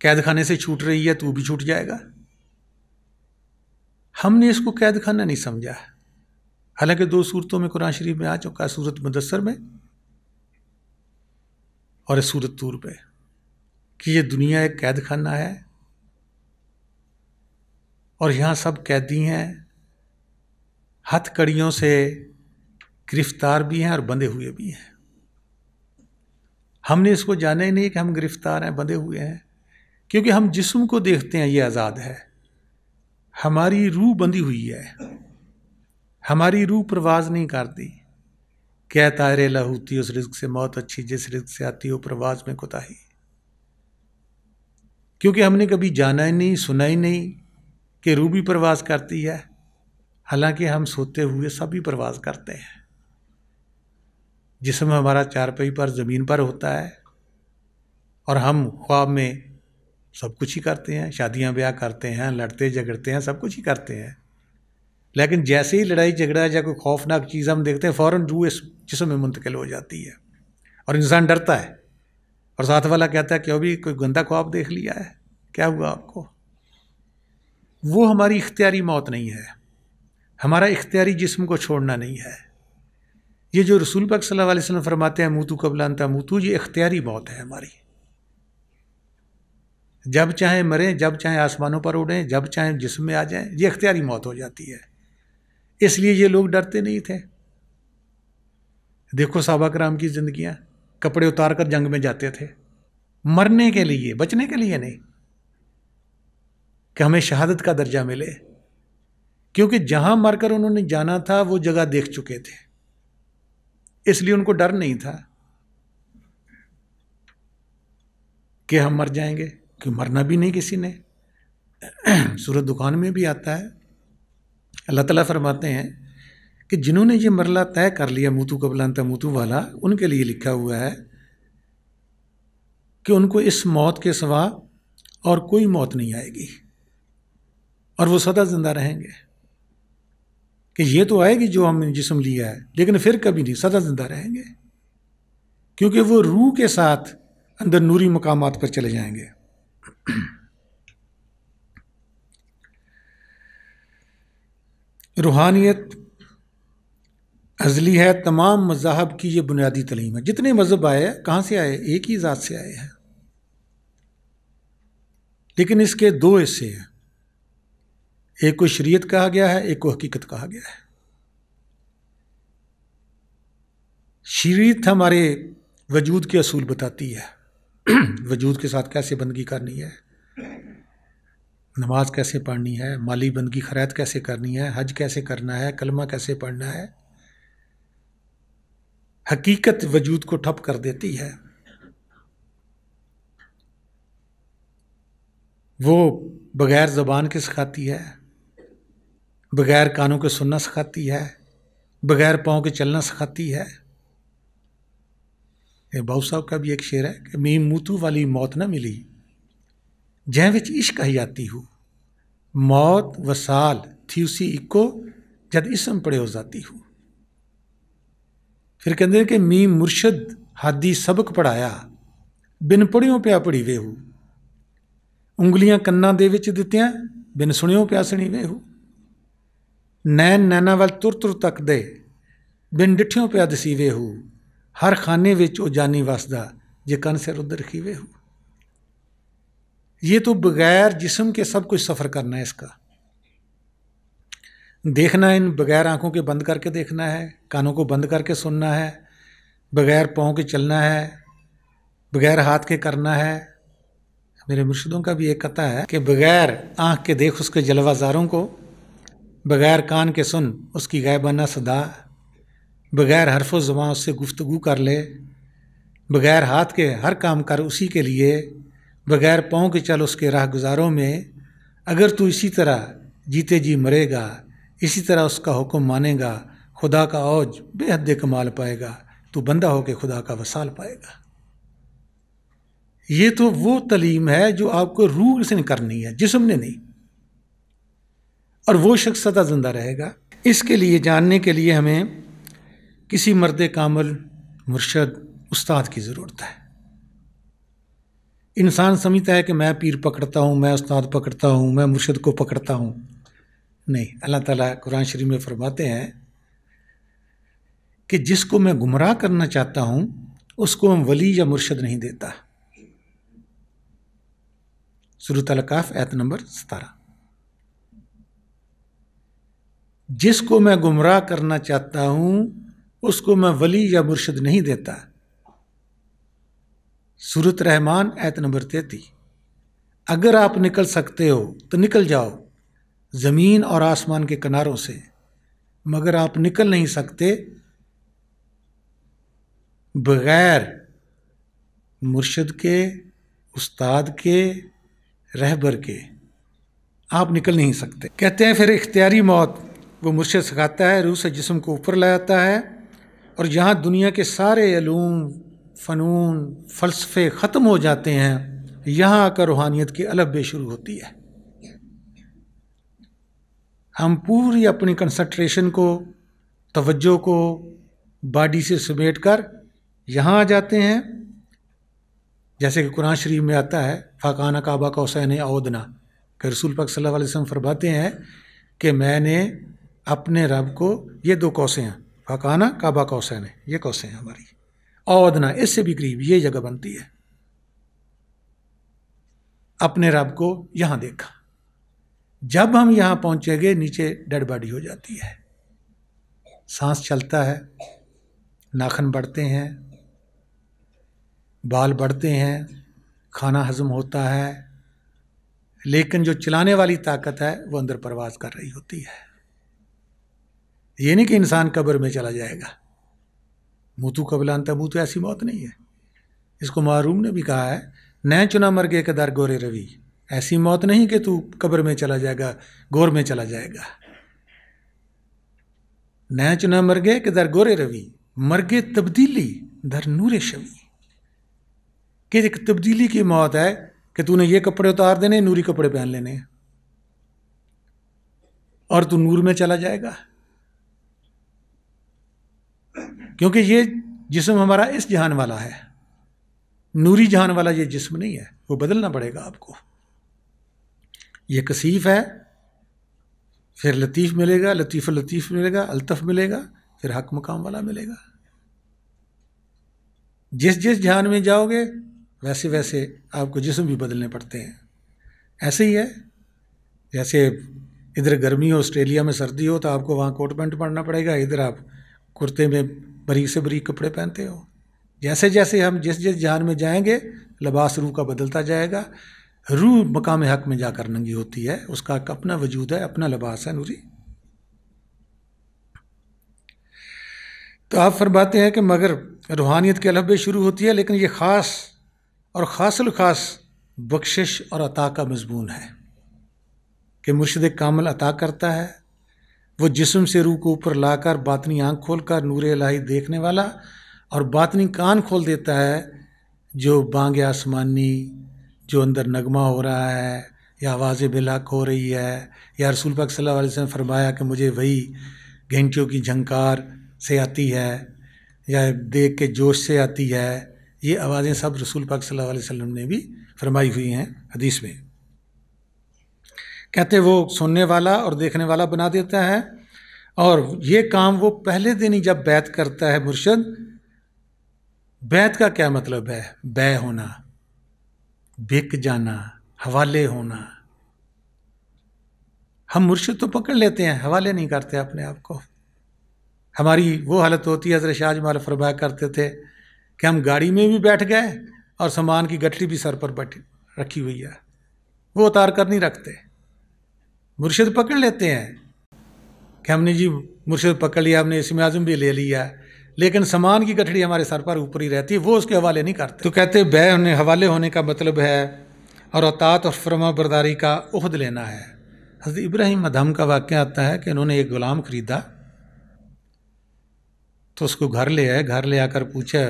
कैद खाने से छूट रही है, तू भी छूट जाएगा। हमने इसको कैद खाना नहीं समझा, हालांकि 2 सूरतों में कुरान शरीफ में आ चुका है, सूरत मुदस्सर में और सूरत तूर पे, कि ये दुनिया एक कैद खाना है और यहाँ सब कैदी हैं, हथकड़ियों से गिरफ्तार भी हैं और बंधे हुए भी हैं। हमने इसको जाना ही नहीं कि हम गिरफ्तार हैं, बंधे हुए हैं, क्योंकि हम जिस्म को देखते हैं ये आज़ाद है, हमारी रूह बंधी हुई है, हमारी रूह परवाज नहीं करती। क्या तायरे लहूती उस रिज़्क़ से मौत अच्छी जिस रिज़्क़ से आती हो परवाज में कोताही। क्योंकि हमने कभी जाना ही नहीं, सुना ही नहीं कि रूह भी परवाज करती है, हालांकि हम सोते हुए सभी परवाज करते हैं। जिस्म हमारा चारपाई पर ज़मीन पर होता है और हम ख्वाब में सब कुछ ही करते हैं, शादियां ब्याह करते हैं, लड़ते झगड़ते हैं, सब कुछ ही करते हैं, लेकिन जैसे ही लड़ाई झगड़ा या कोई खौफनाक चीज़ हम देखते हैं, फ़ौरन रूह इस जिस्म में मुंतकिल हो जाती है और इंसान डरता है, और साथ वाला कहता है क्यों भी कोई गंदा ख्वाब देख लिया है, क्या हुआ आपको। वो हमारी इख्तियारी मौत नहीं है, हमारा इख्तियारी जिस्म को छोड़ना नहीं है। ये जो रसूल पाक सल्लल्लाहु अलैहि वसल्लम फरमाते हैं मूतू क़ब्ला अन तमूतू, ये इख्तियारी मौत है हमारी। जब चाहे मरें, जब चाहे आसमानों पर उड़ें, जब चाहे जिस्म में आ जाएं, ये इख्तियारी मौत हो जाती है। इसलिए ये लोग डरते नहीं थे। देखो सहाबा कराम की जिंदगियां, कपड़े उतार कर जंग में जाते थे, मरने के लिए, बचने के लिए नहीं कि हमें शहादत का दर्जा मिले, क्योंकि जहां मरकर उन्होंने जाना था वो जगह देख चुके थे, इसलिए उनको डर नहीं था कि हम मर जाएंगे, कि मरना भी नहीं किसी ने। सूरत दुकान में भी आता है, अल्लाह ताला फरमाते हैं कि जिन्होंने ये मरला तय कर लिया मूतू क़ब्ला अन तमूतू वाला, उनके लिए लिखा हुआ है कि उनको इस मौत के सिवा और कोई मौत नहीं आएगी और वो सदा जिंदा रहेंगे। कि ये तो आएगी जो हमने जिस्म लिया है, लेकिन फिर कभी नहीं, सदा जिंदा रहेंगे, क्योंकि वो रूह के साथ अंदर नूरी मकामात पर चले जाएंगे। रूहानियत अज़ली है, तमाम मज़ाहब की ये बुनियादी तलीम है। जितने मज़हब आए कहाँ से आए, एक ही ज़ात से आए हैं, लेकिन इसके 2 हिस्से हैं, एक को शरीयत कहा गया है, एक को हकीकत कहा गया है। शरीयत हमारे वजूद के असूल बताती है, वजूद के साथ कैसे बंदगी करनी है, नमाज कैसे पढ़नी है, माली बंदगी खैरात कैसे करनी है, हज कैसे करना है, कलमा कैसे पढ़ना है। हकीकत वजूद को ठप कर देती है, वो बगैर ज़बान के सिखाती है, बगैर कानों के सुनना सिखाती है, बगैर पाँव के चलना सिखाती है। बाबू साहब का भी एक शेर है कि मीम मूतू वाली मौत ना मिली जै विच इश्क हयाती हूँ, मौत वसाल थी उसी इको जद इसम पड़े हो जाती हूँ। फिर कहते हैं कि मीम मुर्शद हादी सबक पढ़ाया, बिन पढ़ियों पिया पढ़ी वे हूँ, उंगलियां कन्ना दे विच दित्तियां, बिन सुनियों पिया सुनी वे हूँ, नैन नैना वाल तुर तुर तक दे, बिन डिठियों पिया दसी वे हूँ, हर खाने विच ओ जानी वसदा जे कन से रुद्र रखी वे हूँ। ये तो बगैर जिस्म के सब कुछ सफ़र करना है, इसका देखना है, इन बगैर आंखों के बंद करके देखना है, कानों को बंद करके सुनना है, बगैर पाँव के चलना है, बगैर हाथ के करना है। मेरे मुर्शिदों का भी एक कथा है कि बगैर आँख के देख उसके जलवाजारों को, बगैर कान के सुन उसकी गायबाना सदा, बगैर हरफ ज़बां उससे गुफ्तगू कर ले, बगैर हाथ के हर काम कर उसी के लिए, बगैर पाँव के चल उसके राह गुजारों में। अगर तू इसी तरह जीते जी मरेगा, इसी तरह उसका हुक्म मानेगा, खुदा का औज बेहद कमाल पाएगा, तू बंदा होके खुदा का वसाल पाएगा। ये तो वो तलीम है जो आपको रूह से करनी है, जिस्म ने नहीं, और वो शख्स सदा जिंदा रहेगा। इसके लिए जानने के लिए हमें किसी मर्द कामिल, मुर्शद, उस्ताद की ज़रूरत है। इंसान समझता है कि मैं पीर पकड़ता हूँ, मैं उस्ताद पकड़ता हूँ, मैं मुर्शद को पकड़ता हूँ। नहीं, अल्लाह ताला कुरान शरीफ में फरमाते हैं कि जिसको मैं गुमराह करना चाहता हूँ उसको मैं वली या मुर्शद नहीं देता। सूरत अल-कहफ आयत नंबर 17। जिसको मैं गुमराह करना चाहता हूँ उसको मैं वली या मुर्शद नहीं देता। सूरत रहमान आयत नंबर 33। अगर आप निकल सकते हो तो निकल जाओ ज़मीन और आसमान के किनारों से, मगर आप निकल नहीं सकते बगैर मुर्शद के, उस्ताद के, रहबर के आप निकल नहीं सकते। कहते हैं फिर इख्तियारी मौत वो मुर्शद सिखाता है, रूह से जिस्म को ऊपर लाता है, और जहाँ दुनिया के सारे अलूम, फ़नून, फ़लसफ़े ख़त्म हो जाते हैं, यहाँ आकर रूहानियत की अलग शुरू होती है। हम पूरी अपनी कंसंट्रेशन को, तवज्जो को बॉडी से समेट कर यहाँ आ जाते हैं। जैसे कि कुरान शरीफ में आता है फ़ाकाना काबा कौसैन औदना, कि रसूल पाक सल्लल्लाहु अलैहि वसल्लम फरमाते हैं कि मैंने अपने रब को, ये दो कौसें हैं, फ़ाकाना काबा कौसैन, ये कौसें हैं हमारी, औदना इससे भी करीब ये जगह बनती है, अपने रब को यहाँ देखा। जब हम यहाँ पहुँचेंगे नीचे डेड बॉडी हो जाती है, सांस चलता है, नाखून बढ़ते हैं, बाल बढ़ते हैं, खाना हजम होता है, लेकिन जो चलाने वाली ताकत है वो अंदर परवाज कर रही होती है। ये नहीं कि इंसान कब्र में चला जाएगा, मूतू कबला अंत मूतू, ऐसी मौत नहीं है। इसको मारूम ने भी कहा है, नैन चुना मर गए के दर गोरे रवि, ऐसी मौत नहीं कि तू कब्र में चला जाएगा, गोर में चला जाएगा। नैन चुना मर गए के दर गोरे रवि, मर गए तब्दीली दर नूरे शवी, कि एक तब्दीली की मौत है कि तूने ये कपड़े उतार देने, नूरी कपड़े पहन लेने, और तू नूर में चला जाएगा। क्योंकि ये जिस्म हमारा इस जहान वाला है, नूरी जहान वाला ये जिस्म नहीं है, वो बदलना पड़ेगा आपको। ये कसीफ है, फिर लतीफ़ मिलेगा, लतीफ़ लतीफ़ मिलेगा, अल्तफ़ मिलेगा, फिर हक मकाम वाला मिलेगा। जिस जिस जहान में जाओगे वैसे वैसे आपको जिस्म भी बदलने पड़ते हैं। ऐसे ही है, जैसे इधर गर्मी हो, ऑस्ट्रेलिया में सर्दी हो, तो आपको वहाँ कोट पैंट पहनना पड़ेगा, इधर आप कुर्ते में बारीक से बारीक कपड़े पहनते हो। जैसे जैसे हम जिस जिस जहान में जाएंगे लिबास रूह का बदलता जाएगा। रूह मकाम हक में जाकर नंगी होती है, उसका अपना वजूद है, अपना लिबास है नूरी। तो आप फरमाते हैं कि मगर रूहानियत के अलहबे शुरू होती है, लेकिन ये ख़ास और ख़ासल ख़ास बख्शिश और अता का मज़मून है कि मुर्शिद कामिल अता करता है, वो जिस्म से रूह को ऊपर लाकर बातनी आँख खोल कर नूर इलाही देखने वाला, और बातनी कान खोल देता है जो बांग आसमानी, जो अंदर नगमा हो रहा है या आवाज़ बिलाक हो रही है, या रसूल पाक सल्लल्लाहु अलैहि वसल्लम फरमाया कि मुझे वही घंटियों की झंकार से आती है या देख के जोश से आती है, ये आवाज़ें सब रसूल पाक सल्लल्लाहु अलैहि वसल्लम ने भी फरमाई हुई हैं हदीस में। कहते वो सुनने वाला और देखने वाला बना देता है, और ये काम वो पहले दिन ही जब बैत करता है मुर्शद। बैत का क्या मतलब है? बै होना, बिक जाना, हवाले होना। हम मुर्शिद तो पकड़ लेते हैं, हवाले नहीं करते अपने आप को। हमारी वो हालत होती है, हज़रत शाह जमाल फरमाया करते थे कि हम गाड़ी में भी बैठ गए और सामान की गठरी भी सर पर बैठी रखी हुई है, वो उतार कर नहीं रखते। मुर्शिद पकड़ लेते हैं, कि हमने जी मुर्शिद पकड़ लिया, हमने इसमें आज़म भी ले लिया, लेकिन सामान की गठड़ी हमारे सर पर ऊपर ही रहती है, वो उसके हवाले नहीं करते। तो कहते बै होने हवाले होने का मतलब है और अतात और फरमा बरदारी का उहद लेना है। हज़रत इब्राहीम अदहम का वाक़या आता है कि उन्होंने एक ग़ुलाम ख़रीदा, तो उसको घर ले आए। घर ले आकर पूछा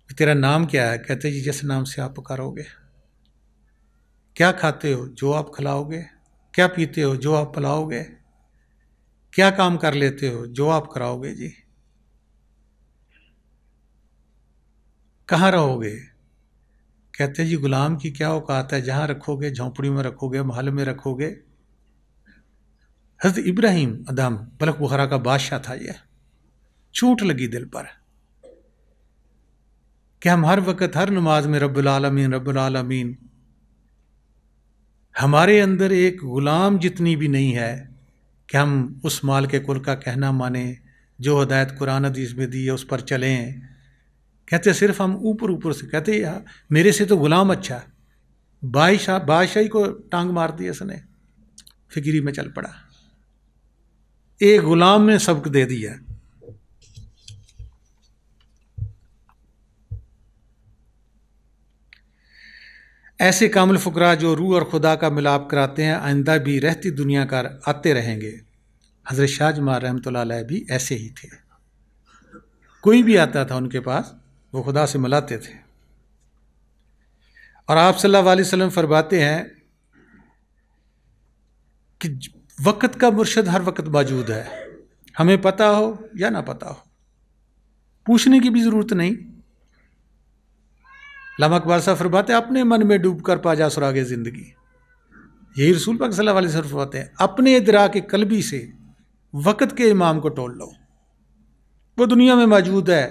तेरा नाम क्या है? कहते जी जिस नाम से आप पुकारोगे। क्या खाते हो? जो आप खिलाओगे। क्या पीते हो? जो आप पिलाओगे। क्या काम कर लेते हो? जो आप कराओगे जी। कहाँ रहोगे? कहते जी गुलाम की क्या औकात है, जहाँ रखोगे, झोंपड़ी में रखोगे, महल में रखोगे। हज़रत इब्राहीम अदहम बल्ख बुखारा का बादशाह था। ये चोट लगी दिल पर कि हम हर वक्त हर नमाज में रब्बुल आलमीन रब्बुल आलमीन, हमारे अंदर एक ग़ुलाम जितनी भी नहीं है कि हम उस माल के कुल का कहना माने, जो हिदायत कुरान हदीस में दी है उस पर चलें। कहते सिर्फ हम ऊपर ऊपर से कहते यार मेरे से तो ग़ुलाम अच्छा है। बादशाही को टांग मार दी इसने, फिक्री में चल पड़ा। एक ग़ुलाम ने सबक दे दिया। ऐसे कामिल फ़ुकरा जो रूह और खुदा का मिलाप कराते हैं, आइंदा भी रहती दुनिया का आते रहेंगे। हज़रत शाह जमाल रहमतुल्लाह अलैह भी ऐसे ही थे। कोई भी आता था उनके पास, वो खुदा से मिलाते थे। और आप सल्लल्लाहु अलैहि वसल्लम फरमाते हैं कि वक़्त का मुर्शद हर वक्त मौजूद है, हमें पता हो या ना पता हो, पूछने की भी ज़रूरत नहीं। अल्लामा इकबाल साहब फरमाते हैं अपने मन में डूब कर पा जा सुरागे ज़िंदगी। यही रसूल पाक सल्लल्लाहु अलैहि वसल्लम फरमाते हैं अपने इदराक कल्बी से वक़्त के इमाम को तोड़ लो। वो दुनिया में मौजूद है,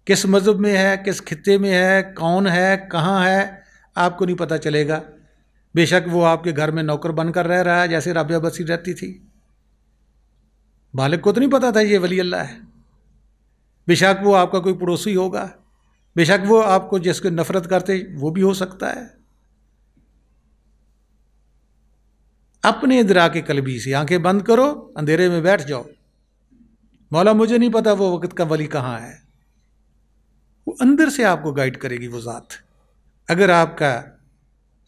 किस मज़हब में है, किस खित्ते में है, कौन है, कहाँ है, आपको नहीं पता चलेगा। बेशक वो आपके घर में नौकर बनकर रह रहा है जैसे राबिया बसी रहती थी, मालिक को तो नहीं पता था ये वली अल्लाह है। बेशक वो आपका कोई पड़ोसी होगा, बेशक वो आपको जिसको नफरत करते वो भी हो सकता है। अपने इदराक कल्बी से आंखें बंद करो, अंधेरे में बैठ जाओ, मौला मुझे नहीं पता वो वक़्त का वली कहाँ है। वो अंदर से आपको गाइड करेगी वो ज़ात, अगर आपका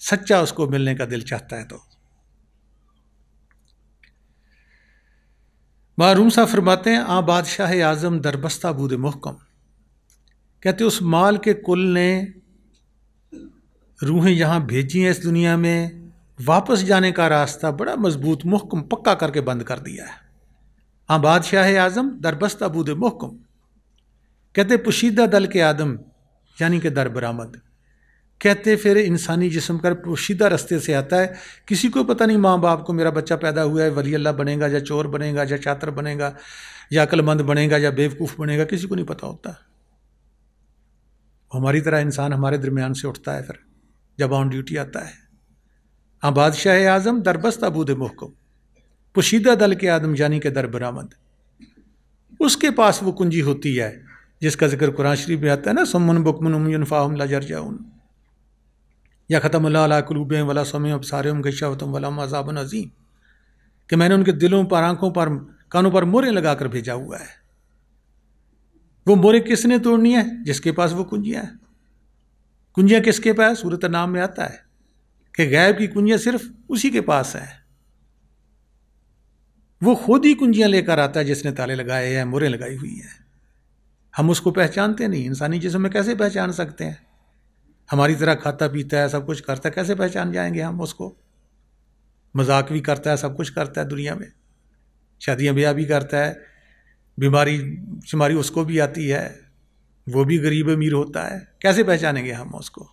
सच्चा उसको मिलने का दिल चाहता है तो। मारूम साहब फरमाते हैं आ बादशाह आज़म दरबस्ता बूद मुहकम। कहते उस माल के कुल ने रूहें यहाँ भेजी हैं इस दुनिया में, वापस जाने का रास्ता बड़ा मजबूत मुहकम पक्का करके बंद कर दिया है। हाँ बादशाह आज़म दरबस्ता बूद मुहकम। कहते पोशीदा दल के आदम यानी कि दर बरामद। कहते फिर इंसानी जिस्म कर पोशीदा रास्ते से आता है, किसी को पता नहीं माँ बाप को मेरा बच्चा पैदा हुआ है वली अल्लाह बनेगा या चोर बनेगा या चातर बनेगा या अक्लमंद बनेगा या बेवकूफ़ बनेगा, किसी को नहीं पता होता। हमारी तरह इंसान हमारे दरमियान से उठता है फिर जब ऑन ड्यूटी आता है। हाँ बादशाह आज़म दरबस्त अबूद मुहकम, पोशीदा दल के आदम यानी कि दर बरामद। उसके पास वो कुंजी होती है जिसका जिक्र कुरान शरीफ में आता है ना, सुम्मुन बुकमुन उम्युन फ़ाहुम ला यरजऊन, या ख़तमल्लाहु अला क़ुलूबिहिम वला समीअ अबसारिहिम गिशावतुम वलहुम अज़ाबुन अज़ीम, कि मैंने उनके दिलों पर, आँखों पर, कानों पर मोहरें लगाकर भेजा हुआ है। वो मोहरें किसने तोड़नी है? जिसके पास वो कुंजियाँ हैं। कुंजियाँ किसके पास? सूरत नाम में आता है कि गैब की कुंजियाँ सिर्फ उसी के पास है। वो खुद ही कुंजियाँ लेकर आता है जिसने ताले लगाए हैं, मोहरें लगाई हुई हैं। हम उसको पहचानते नहीं। इंसानी जिस्म में कैसे पहचान सकते हैं? हमारी तरह खाता पीता है, सब कुछ करता है, कैसे पहचान जाएंगे हम उसको? मजाक भी करता है, सब कुछ करता है दुनिया में, शादियाँ ब्याह भी करता है, बीमारी शुमारी उसको भी आती है, वो भी गरीब अमीर होता है, कैसे पहचानेंगे हम उसको?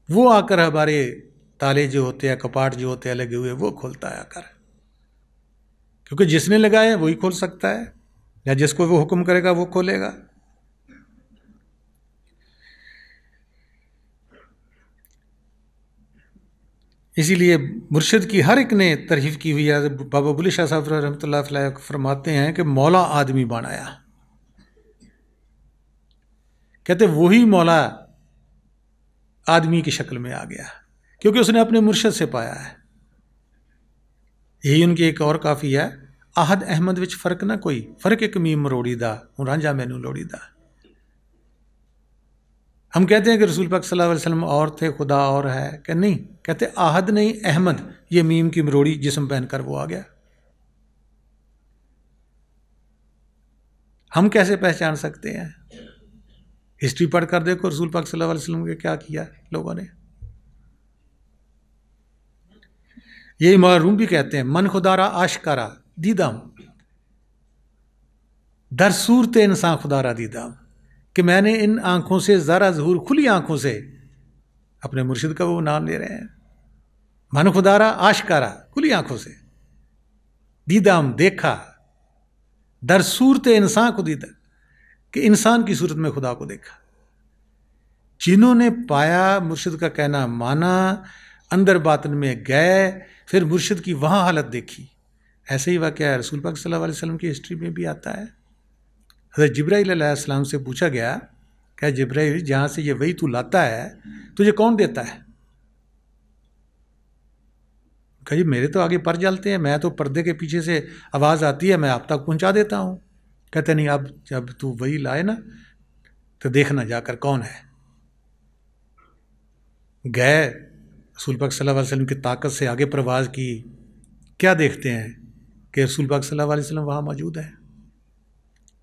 वो आकर हमारे ताले जो होते हैं, कपाट जो होते हैं लगे हुए, वो खोलता है आकर, क्योंकि जिसने लगाया वही खोल सकता है, या जिसको वो हुक्म करेगा वो खोलेगा। इसीलिए मुर्शिद की हर एक ने तारीफ की हुई है। बाबा बुल्ले शाह साहब रहमतुल्लाह अलैह फरमाते हैं कि मौला आदमी बनाया। कहते वही मौला आदमी की शक्ल में आ गया, क्योंकि उसने अपने मुर्शिद से पाया है। यही उनकी एक और काफ़ी है, आहद अहमद विच फर्क ना कोई, फर्क एक मीम मरोड़ी दा, हूँ रांझा मैनू लोड़ी दा। हम कहते हैं कि रसूल पाक सल्लल्लाहु अलैहि वसल्लम और थे, खुदा और है, कि नहीं, कहते आहद नहीं अहमद, ये मीम की मरोड़ी जिस्म पहनकर वो आ गया। हम कैसे पहचान सकते हैं? हिस्ट्री पढ़कर देखो रसूल पाक सल्लल्लाहु अलैहि वसल्लम के क्या किया लोगों ने। ये मारूम भी कहते हैं, मन खुदारा आशकारा दीदाम दर सूरत इंसान खुदारा दीदाम, कि मैंने इन आंखों से ज़रा ज़हूर, खुली आंखों से अपने मुर्शिद का वो नाम ले रहे हैं। मन खुदारा आशकारा, खुली आंखों से, दीदाम देखा, दर सूरत इंसान को दीदा, कि इंसान की सूरत में खुदा को देखा। जिन्होंने पाया, मुर्शिद का कहना माना, अंदर बातन में गए, फिर मुर्शिद की वहाँ हालत देखी। ऐसे ही वाक़या रसूल पाक सल्लल्लाहु अलैहि वसल्लम की हिस्ट्री में भी आता है। हज़रत जिब्राईल अलैहिस्सलाम से पूछा गया, क्या जिब्राईल, जहाँ से ये वही तू लाता है, तुझे कौन देता है? कहा जी मेरे तो आगे पर जलते हैं, मैं तो पर्दे के पीछे से आवाज़ आती है, मैं आप तक पहुँचा देता हूँ। कहते नहीं, अब जब तू वही लाए ना तो देखना जाकर कौन है। गए, रसूल पाक सल्लल्लाहु अलैहि वसल्लम की ताकत से आगे परवाज़ की। क्या देखते हैं कि रसूल पाक सल्लल्लाहु अलैहि वसल्लम वहाँ मौजूद है,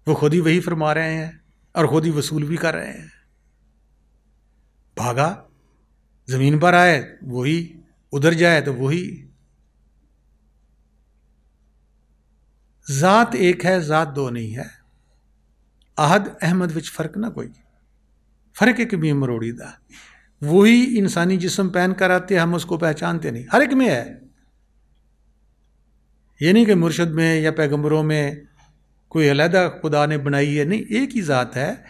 वो खुद ही वही फरमा रहे हैं और खुद ही वसूल भी कर रहे हैं। भागा, ज़मीन पर आए वही, उधर जाए तो वही। ज़ात एक है, ज़ात दो नहीं है। आहद अहमद विच फ़र्क ना कोई, फ़र्क एक भी मरोड़ी दा। वही इंसानी जिस्म पहन कर आते, हम उसको पहचानते नहीं। हर एक में है, ये नहीं कि मुर्शिद में या पैगंबरों में कोई अलहदा खुदा ने बनाई है, नहीं, एक ही ज़ात है।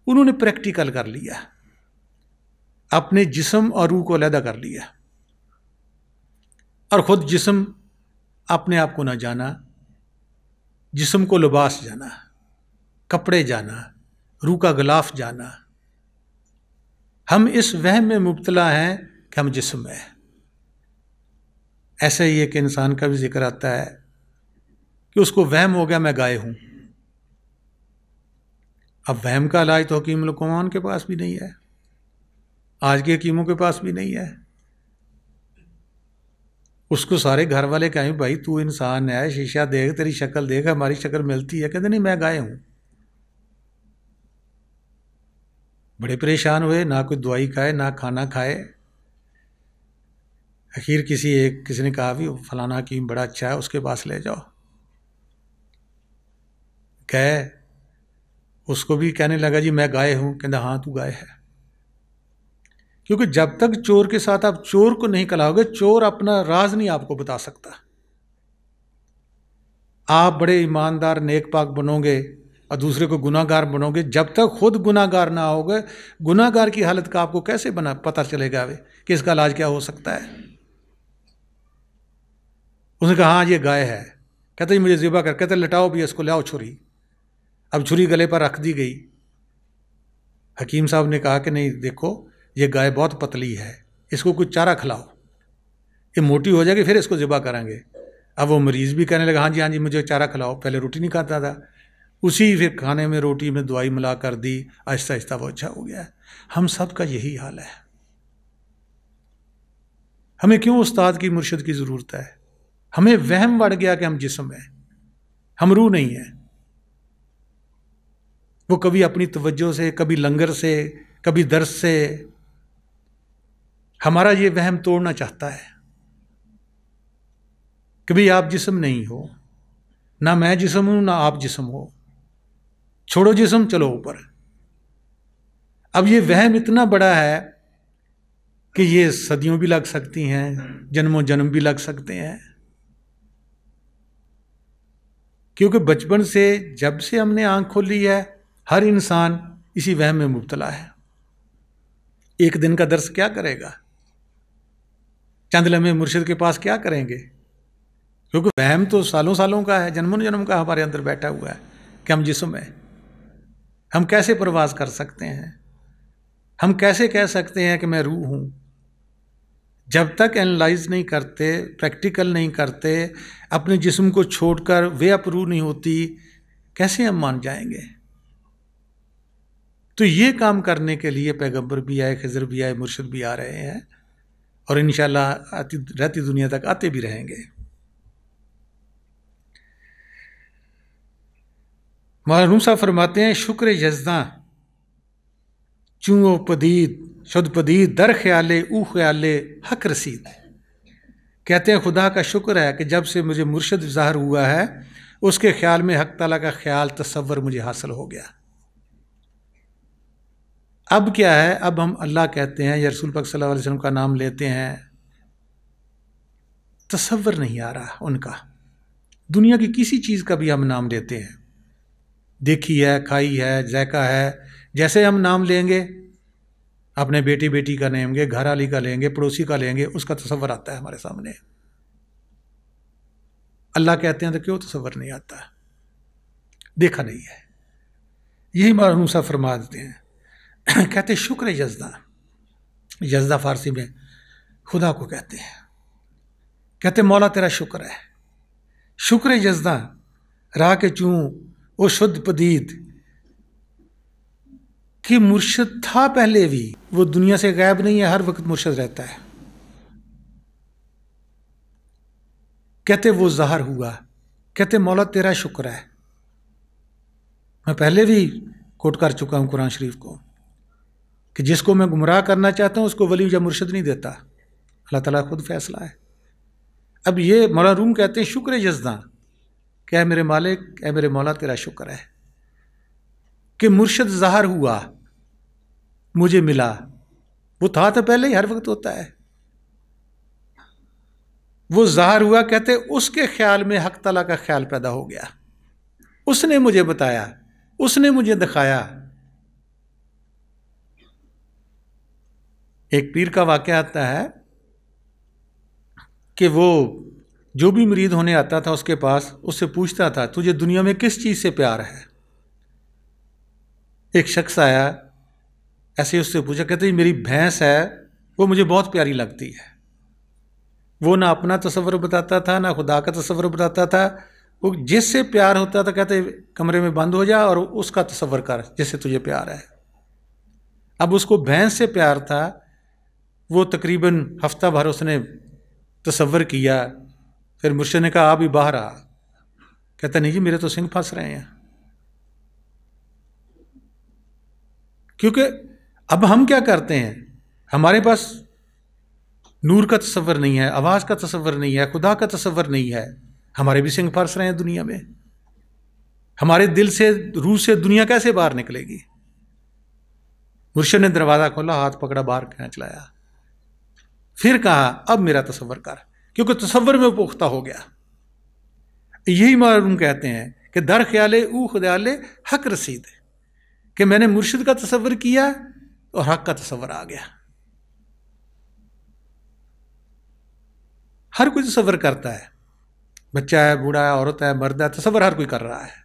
उन्होंने प्रैक्टिकल कर लिया, अपने जिस्म और रूह को अलहदा कर लिया, और ख़ुद जिस्म अपने आप को ना जाना, जिस्म को लिबास जाना, कपड़े जाना, रूह का गिलाफ जाना। हम इस वहम में मुब्तला हैं कि हम जिस्म है। ऐसे ही एक इंसान का भी जिक्र आता है कि उसको वहम हो गया मैं गाय हूँ। अब वहम का इलाज तो हकीम लुकमान के पास भी नहीं है, आज के हकीमों के पास भी नहीं है। उसको सारे घर वाले कहें भाई तू इंसान है, शीशा देख, तेरी शक्ल देख, हमारी शक्ल मिलती है। कहते नहीं मैं गाय हूँ। बड़े परेशान हुए, ना कोई दवाई खाए ना खाना खाए। आखिर किसी ने कहा भी फलाना हकीम बड़ा अच्छा है, उसके पास ले जाओ। गए, उसको भी कहने लगा जी मैं गाय हूँ। कहता हाँ तू गाय है। क्योंकि जब तक चोर के साथ आप चोर को नहीं कलाओगे, चोर अपना राज नहीं आपको बता सकता। आप बड़े ईमानदार नेक पाक बनोगे और दूसरे को गुनाहगार बनोगे, जब तक खुद गुनाहगार ना होगे, गुनाहगार की हालत का आपको कैसे पता चलेगा वे कि इसका इलाज क्या हो सकता है। उसने कहा हाँ ये गाय है। कहते मुझे ज़िबा कर। कहते लटाओ भी इसको, लाओ छुरी। अब छुरी गले पर रख दी गई। हकीम साहब ने कहा कि नहीं देखो ये गाय बहुत पतली है, इसको कुछ चारा खिलाओ, ये मोटी हो जाएगी फिर इसको ज़िबा करेंगे। अब वो मरीज़ भी कहने लगा हाँ जी मुझे चारा खिलाओ। पहले रोटी नहीं खाता था, उसी फिर खाने में रोटी में दवाई मिला कर दी, आहिस्ता आहिस्ता वो अच्छा हो गया। हम सब का यही हाल है। हमें क्यों उस्ताद की मुर्शिद की ज़रूरत है? हमें वहम बढ़ गया कि हम जिस्म है, हम रूह नहीं है। वो कभी अपनी तवज्जो से, कभी लंगर से, कभी दर्स से हमारा ये वहम तोड़ना चाहता है कि भाई आप जिस्म नहीं हो, ना मैं जिस्म हूं ना आप जिस्म हो, छोड़ो जिस्म चलो ऊपर। अब ये वहम इतना बड़ा है कि ये सदियों भी लग सकती हैं, जन्मों जन्म भी लग सकते हैं। क्योंकि बचपन से जब से हमने आंख खोली है, हर इंसान इसी वहम में मुब्तला है। एक दिन का दर्स क्या करेगा, चंद लम्हे मुर्शिद के पास क्या करेंगे? क्योंकि वहम तो सालों सालों का है, जन्मों जन्म का हमारे अंदर बैठा हुआ है कि हम जिस्म है। हम कैसे प्रवास कर सकते हैं? हम कैसे कह सकते हैं कि मैं रूह हूं? जब तक एनालाइज नहीं करते, प्रैक्टिकल नहीं करते, अपने जिस्म को छोड़कर वे अप्रूव नहीं होती, कैसे हम मान जाएंगे? तो ये काम करने के लिए पैगंबर भी आए, खिज़र भी आए, मुर्शिद भी आ रहे हैं और इंशाल्लाह आती रहती दुनिया तक आते भी रहेंगे। मौलाना साहब फरमाते हैं, शुक्र यज़दा चूँ पदीद शुद्ध पदीद दर ख्याले ऊ ख्याले हक रसीद। कहते हैं खुदा का शुक्र है कि जब से मुझे मुर्शिद ज़ाहिर हुआ है, उसके ख्याल में हक ताला का ख्याल तसव्वुर मुझे हासिल हो गया। अब क्या है, अब हम अल्लाह कहते हैं या रसूल पाक सल्लल्लाहु अलैहि वसल्लम का नाम लेते हैं, तसव्वुर नहीं आ रहा उनका। दुनिया की किसी चीज़ का भी हम नाम लेते हैं, देखी है, खाई है, जायका है, जैसे हम नाम लेंगे, अपने बेटी बेटी का लेंगे, घर वाली का लेंगे, पड़ोसी का लेंगे, उसका तसव्वुर आता है हमारे सामने। अल्लाह कहते हैं तो क्यों तसव्वुर नहीं आता? देखा नहीं है। यही मौलाना साहब फरमा देते हैं, कहते शुक्र यज़दा, यज़दा फारसी में खुदा को कहते हैं। कहते मौला तेरा शुक्र है, शुक्र यज़दा राह के चूँ वो शुद्ध पदीद कि मुर्शिद था पहले भी, वो दुनिया से गायब नहीं है, हर वक्त मुर्शिद रहता है। कहते वो ज़ाहिर हुआ, कहते मौला तेरा शुक्र है। मैं पहले भी कोट कर चुका हूँ कुरान शरीफ को कि जिसको मैं गुमराह करना चाहता हूँ उसको वली या मुर्शिद नहीं देता, अल्लाह ताला खुद फैसला है। अब ये मौलाना रूम कहते हैं शुक्र यज़दा, क्या मेरे मालिक, क्या मेरे मौला तेरा शुक्र है कि मुर्शिद ज़ाहिर हुआ, मुझे मिला। वो था तो पहले ही, हर वक्त होता है। वो ज़ाहिर हुआ, कहते उसके ख्याल में हक ताला का ख्याल पैदा हो गया, उसने मुझे बताया, उसने मुझे दिखाया। एक पीर का वाक़या आता है कि वो जो भी मुरीद होने आता था उसके पास, उससे पूछता था तुझे दुनिया में किस चीज़ से प्यार है? एक शख्स आया, ऐसे उससे पूछा, कहते मेरी भैंस है, वो मुझे बहुत प्यारी लगती है। वो ना अपना तसव्वुर बताता था, ना खुदा का तसव्वुर बताता था। वो जिससे प्यार होता था कहते कमरे में बंद हो जा और उसका तसव्वुर कर जिससे तुझे प्यार है। अब उसको भैंस से प्यार था, वो तकरीबन हफ्ता भर उसने तसव्वुर किया। फिर मुर्शिद ने कहा आप भी बाहर आ। कहता नहीं जी, मेरे तो सिंग फंस रहे हैं। क्योंकि अब हम क्या करते हैं, हमारे पास नूर का तसव्वुर नहीं है, आवाज़ का तसव्वुर नहीं है, खुदा का तसव्वुर नहीं है, हमारे भी सिंग फंस रहे हैं दुनिया में। हमारे दिल से, रूह से दुनिया कैसे बाहर निकलेगी? मुर्शिद ने दरवाज़ा खोला, हाथ पकड़ा, बाहर खींच लाया, फिर कहा अब मेरा तसव्वुर कर, क्योंकि तसव्वुर में पुख्ता हो गया। यही मालूम कहते हैं कि दर ख्याले ऊ ख्याले हक रसीद, कि मैंने मुर्शिद का तसव्वुर किया और हक का तसव्वुर आ गया। हर कोई तसव्वुर करता है, बच्चा है, बूढ़ा है, औरत है, मर्द है, तसव्वुर हर कोई कर रहा है।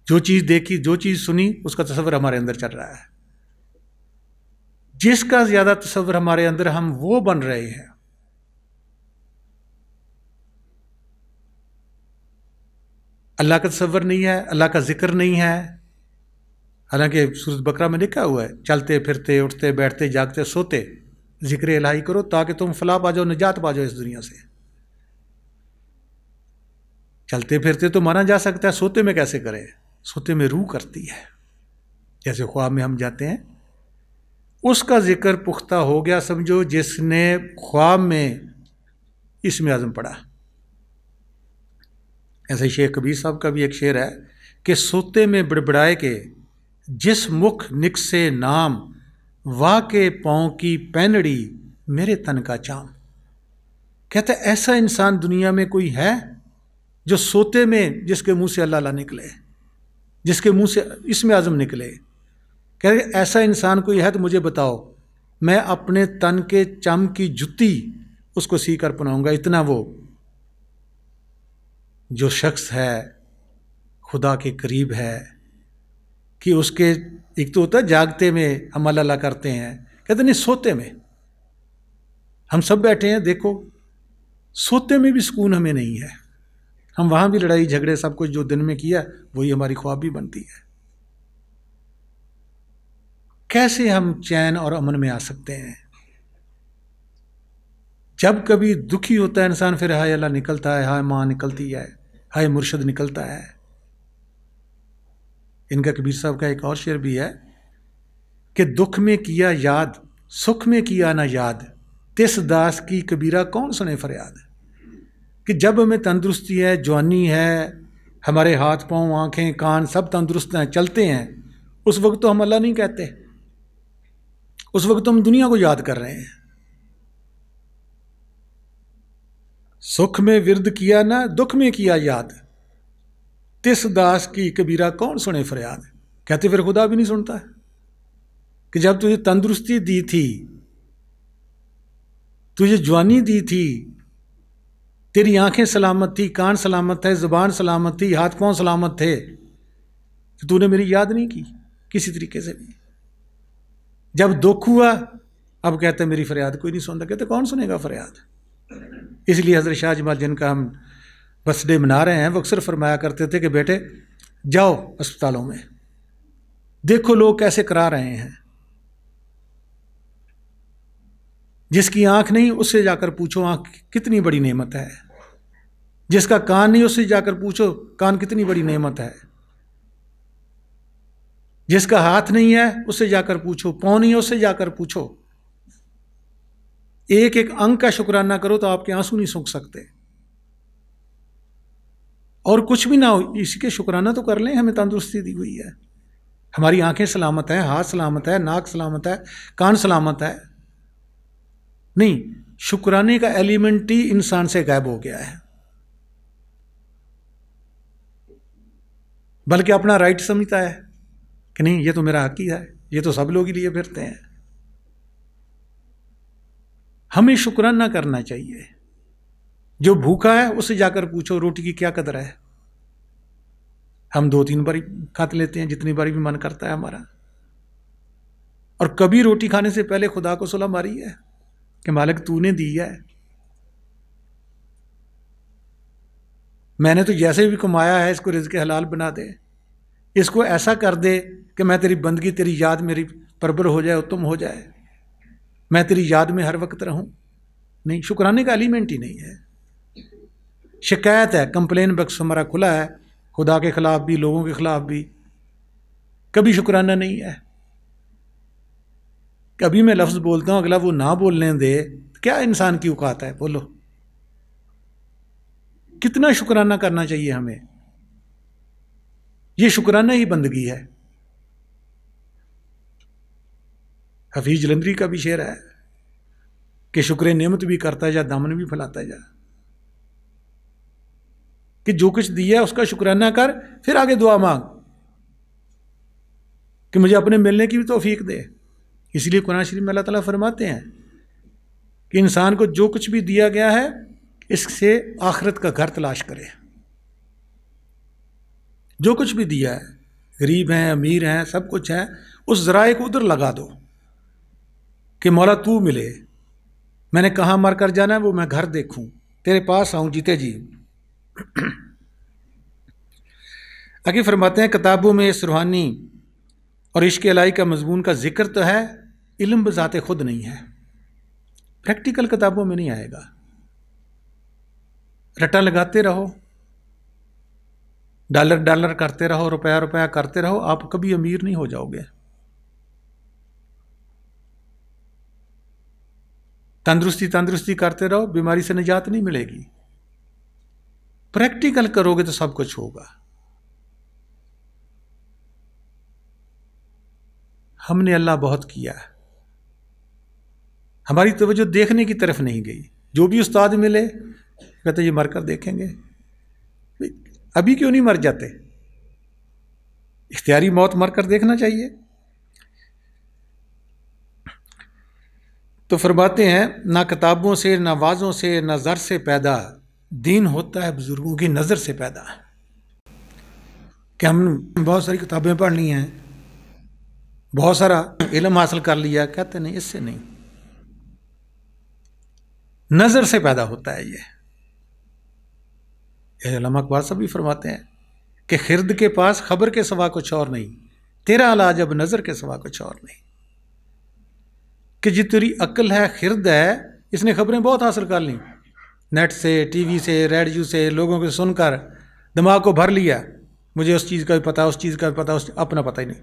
जो चीज़ देखी, जो चीज़ सुनी, उसका तसव्वुर हमारे अंदर चल रहा है। जिसका ज़्यादा तसव्वुर हमारे अंदर, हम वो बन रहे हैं। अल्लाह का तसव्वुर नहीं है, अल्लाह का जिक्र नहीं है। हालांकि सूरत बकरा में लिखा हुआ है, चलते फिरते, उठते बैठते, जागते सोते जिक्र इलाही करो ताकि तुम फलाह पा जाओ, निजात पा जाओ इस दुनिया से। चलते फिरते तो माना जा सकता है, सोते में कैसे करें? सोते में रूह करती है। जैसे ख्वाब में हम जाते हैं, उसका जिक्र पुख्ता हो गया समझो, जिसने ख्वाब में इसमें आज़म पढ़ा। ऐसे शेख कबीर साहब का भी एक शेर है कि सोते में बड़बड़ाए के जिस मुख निकसे नाम, वाके पाँव की पैनड़ी मेरे तन का चाम। कहते ऐसा इंसान दुनिया में कोई है जो सोते में जिसके मुंह से अल्लाह अल्लाह निकले, जिसके मुंह से इसमें आज़म निकले। कहते ऐसा इंसान कोई है तो मुझे बताओ, मैं अपने तन के चम की जुत्ती उसको सी कर पहनाऊंगा। इतना वो जो शख्स है खुदा के करीब है कि उसके, एक तो होता है जागते में हम अल्लाह करते हैं, कहते नहीं सोते में हम सब बैठे हैं, देखो सोते में भी सुकून हमें नहीं है। हम वहां भी लड़ाई झगड़े सब कुछ जो दिन में किया वही हमारी ख्वाब भी बनती है। कैसे हम चैन और अमन में आ सकते हैं? जब कभी दुखी होता है इंसान, फिर हाय अल्लाह निकलता है, हाय माँ निकलती है, हाय मुर्शद निकलता है। इनका कबीर साहब का एक और शेर भी है कि दुख में किया याद, सुख में किया ना याद, तिस दास की कबीरा कौन सुने फरियाद। कि जब हमें तंदुरुस्ती है, जवानी है, हमारे हाथ पांव आंखें कान सब तंदुरुस्त हैं, चलते हैं, उस वक्त तो हम अल्लाह नहीं कहते, उस वक्त तो हम दुनिया को याद कर रहे हैं। सुख में विरद किया ना, दुख में किया याद, तिस दास की कबीरा कौन सुने फरियाद। कहते फिर खुदा भी नहीं सुनता कि जब तुझे तंदुरुस्ती दी थी, तुझे जवानी दी थी, तेरी आंखें सलामत थी, कान सलामत थे, जुबान सलामत थी, हाथ पांव सलामत थे, तो तूने मेरी याद नहीं की किसी तरीके से भी। जब दुख हुआ अब कहते मेरी फरियाद कोई नहीं सुनता। कहते कौन सुनेगा फरियाद। इसलिए हजरत शाह जमाल जिनका हम बर्थडे मना रहे हैं, वो अक्सर फरमाया करते थे कि बेटे जाओ अस्पतालों में, देखो लोग कैसे करा रहे हैं। जिसकी आंख नहीं उससे जाकर पूछो आंख कितनी बड़ी नेमत है, जिसका कान नहीं उससे जाकर पूछो कान कितनी बड़ी नेमत है, जिसका हाथ नहीं है उससे जाकर पूछो, पाँव नहीं है उससे जाकर पूछो। एक एक अंग का शुक्राना करो तो आपके आंसू नहीं सूख सकते। और कुछ भी ना हो इसी के शुक्राना तो कर लें, हमें तंदुरुस्ती दी हुई है, हमारी आंखें सलामत है, हाथ सलामत है, नाक सलामत है, कान सलामत है। नहीं, शुक्राने का एलिमेंट ही इंसान से गायब हो गया है, बल्कि अपना राइट समझता है कि नहीं ये तो मेरा हक ही है, ये तो सब लोग ही लिए फिरते हैं। हमें शुक्राना करना चाहिए। जो भूखा है उससे जाकर पूछो रोटी की क्या कदर है। हम 2-3 बार खाते लेते हैं, जितनी बार भी मन करता है हमारा, और कभी रोटी खाने से पहले खुदा को सुलह मारी है कि मालिक तूने दी है, मैंने तो जैसे भी कमाया है इसको रिज़्क़ हलाल बना दे, इसको ऐसा कर दे कि मैं तेरी बंदगी, तेरी याद मेरी परबर हो जाए, उत्तम हो जाए, मैं तेरी याद में हर वक्त रहूं। नहीं, शुक्राने का एलिमेंट ही नहीं है। शिकायत है, कंप्लेन बक्स हमारा खुला है, खुदा के खिलाफ भी लोगों के खिलाफ भी, कभी शुक्राना नहीं है। कभी मैं लफ्ज़ बोलता हूँ अगला वो ना बोलने दे, क्या इंसान की औकात है, बोलो कितना शुक्राना करना चाहिए हमें। ये शुक्राना ही बंदगी है। हफीज जलंधरी का भी शेर है कि शुक्र नेमत भी करता जा, दामन भी फैलाता जा, कि जो कुछ दिया उसका शुक्राना कर, फिर आगे दुआ मांग कि मुझे अपने मिलने की भी तौफीक दे। इसलिए कुरान शरीफ में अल्लाह ताला फरमाते हैं कि इंसान को जो कुछ भी दिया गया है इससे आखिरत का घर तलाश करे। जो कुछ भी दिया है, गरीब हैं, अमीर हैं, सब कुछ है, उस ज़राए को उधर लगा दो कि मौला तू मिले, मैंने कहाँ मर कर जाना है वो मैं घर देखूं, तेरे पास आऊं जीते जी। आगे फरमाते हैं किताबों में इस रूहानी और इश्क इलाही का मजमून का जिक्र तो है, इल्म बज़ाते खुद नहीं है, प्रैक्टिकल किताबों में नहीं आएगा। रट्टा लगाते रहो, डॉलर डॉलर करते रहो, रुपया रुपया करते रहो, आप कभी अमीर नहीं हो जाओगे। तंदुरुस्ती तंदुरुस्ती करते रहो, बीमारी से निजात नहीं मिलेगी। प्रैक्टिकल करोगे तो सब कुछ होगा। हमने अल्लाह बहुत किया है, हमारी तवज्जो देखने की तरफ नहीं गई। जो भी उस्ताद मिले कहते ये मर कर देखेंगे, अभी क्यों नहीं मर जाते? इख्तियारी मौत मर कर देखना चाहिए। तो फरमाते हैं ना किताबों से, ना वाज़ों से, ना ज़र से पैदा, दीन होता है बुजुर्गों की नज़र से पैदा। कि हम बहुत सारी किताबें पढ़ ली हैं, बहुत सारा इल्म हासिल कर लिया, कहते नहीं, इससे नहीं। नज़र से पैदा होता है। ये उलमा इकबाल सब भी फरमाते हैं कि खिरद के पास खबर के सिवा कुछ और नहीं, तेरा इलाज अब नज़र के सिवा कुछ और नहीं। कि जी तेरी अक्ल है, खिरद है, इसने खबरें बहुत हासिल कर ली, नेट से, टीवी से, रेडियो से, लोगों को सुनकर दिमाग को भर लिया, मुझे उस चीज़ का भी पता, उस चीज़ का भी पता, अपना पता ही नहीं।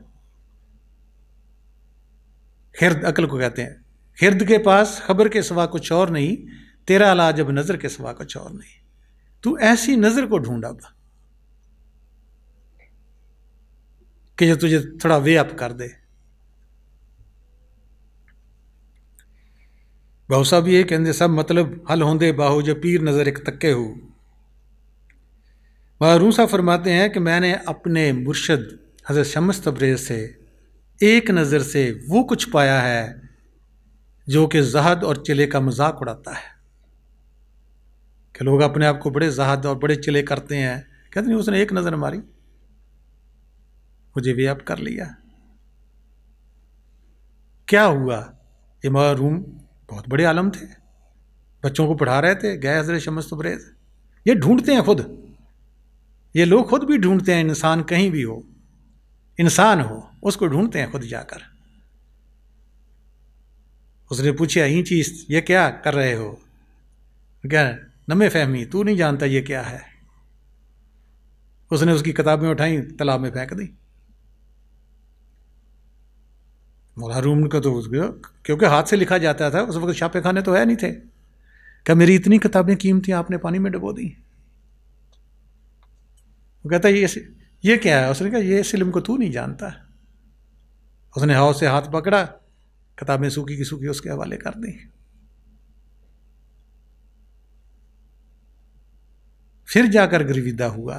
खिरद अक्ल को कहते हैं। खिरद के पास खबर के सिवा कुछ और नहीं, तेरा इलाज अब नज़र के सिवा कुछ और नहीं। तू ऐसी नज़र को ढूंढ अब कि जो तुझे थोड़ा वे अप कर दे। बहु साहब ये कहते सब मतलब हल होंदे बाहु जो पीर नज़र एक तक्के हो। रूम साहब फरमाते हैं कि मैंने अपने मुर्शद हज़रत शम्स तबरेज़ से एक नज़र से वो कुछ पाया है जो कि ज़हद और चिले का मजाक उड़ाता है। कि लोग अपने आप को बड़े ज़हद और बड़े चिले करते हैं, कहते नहीं उसने एक नज़र मारी, मुझे वे अप कर लिया। क्या हुआ? ये महरूम बहुत बड़े आलम थे, बच्चों को पढ़ा रहे थे, गए हज़रत शम्स तबरेज़। ये ढूंढते हैं खुद, ये लोग खुद भी ढूंढते हैं, इंसान कहीं भी हो, इंसान हो, उसको ढूंढते हैं खुद जाकर। उसने पूछा ही चीज़ ये क्या कर रहे हो? क्या नमे फहमी, तू नहीं जानता ये क्या है। उसने उसकी किताबें उठाई, तालाब में फेंक दी। मौला रूम का तो क्योंकि हाथ से लिखा जाता था उस वक्त, छापे खाने तो है नहीं थे। क्या मेरी इतनी किताबें कीमती आपने पानी में डुबो दी? वो कहता ये क्या है? उसने कहा ये इस इल्म को तू नहीं जानता। उसने हाथ से हाथ पकड़ा, किताबें सूखी की सूखी उसके हवाले कर दी। फिर जाकर गर्विदा हुआ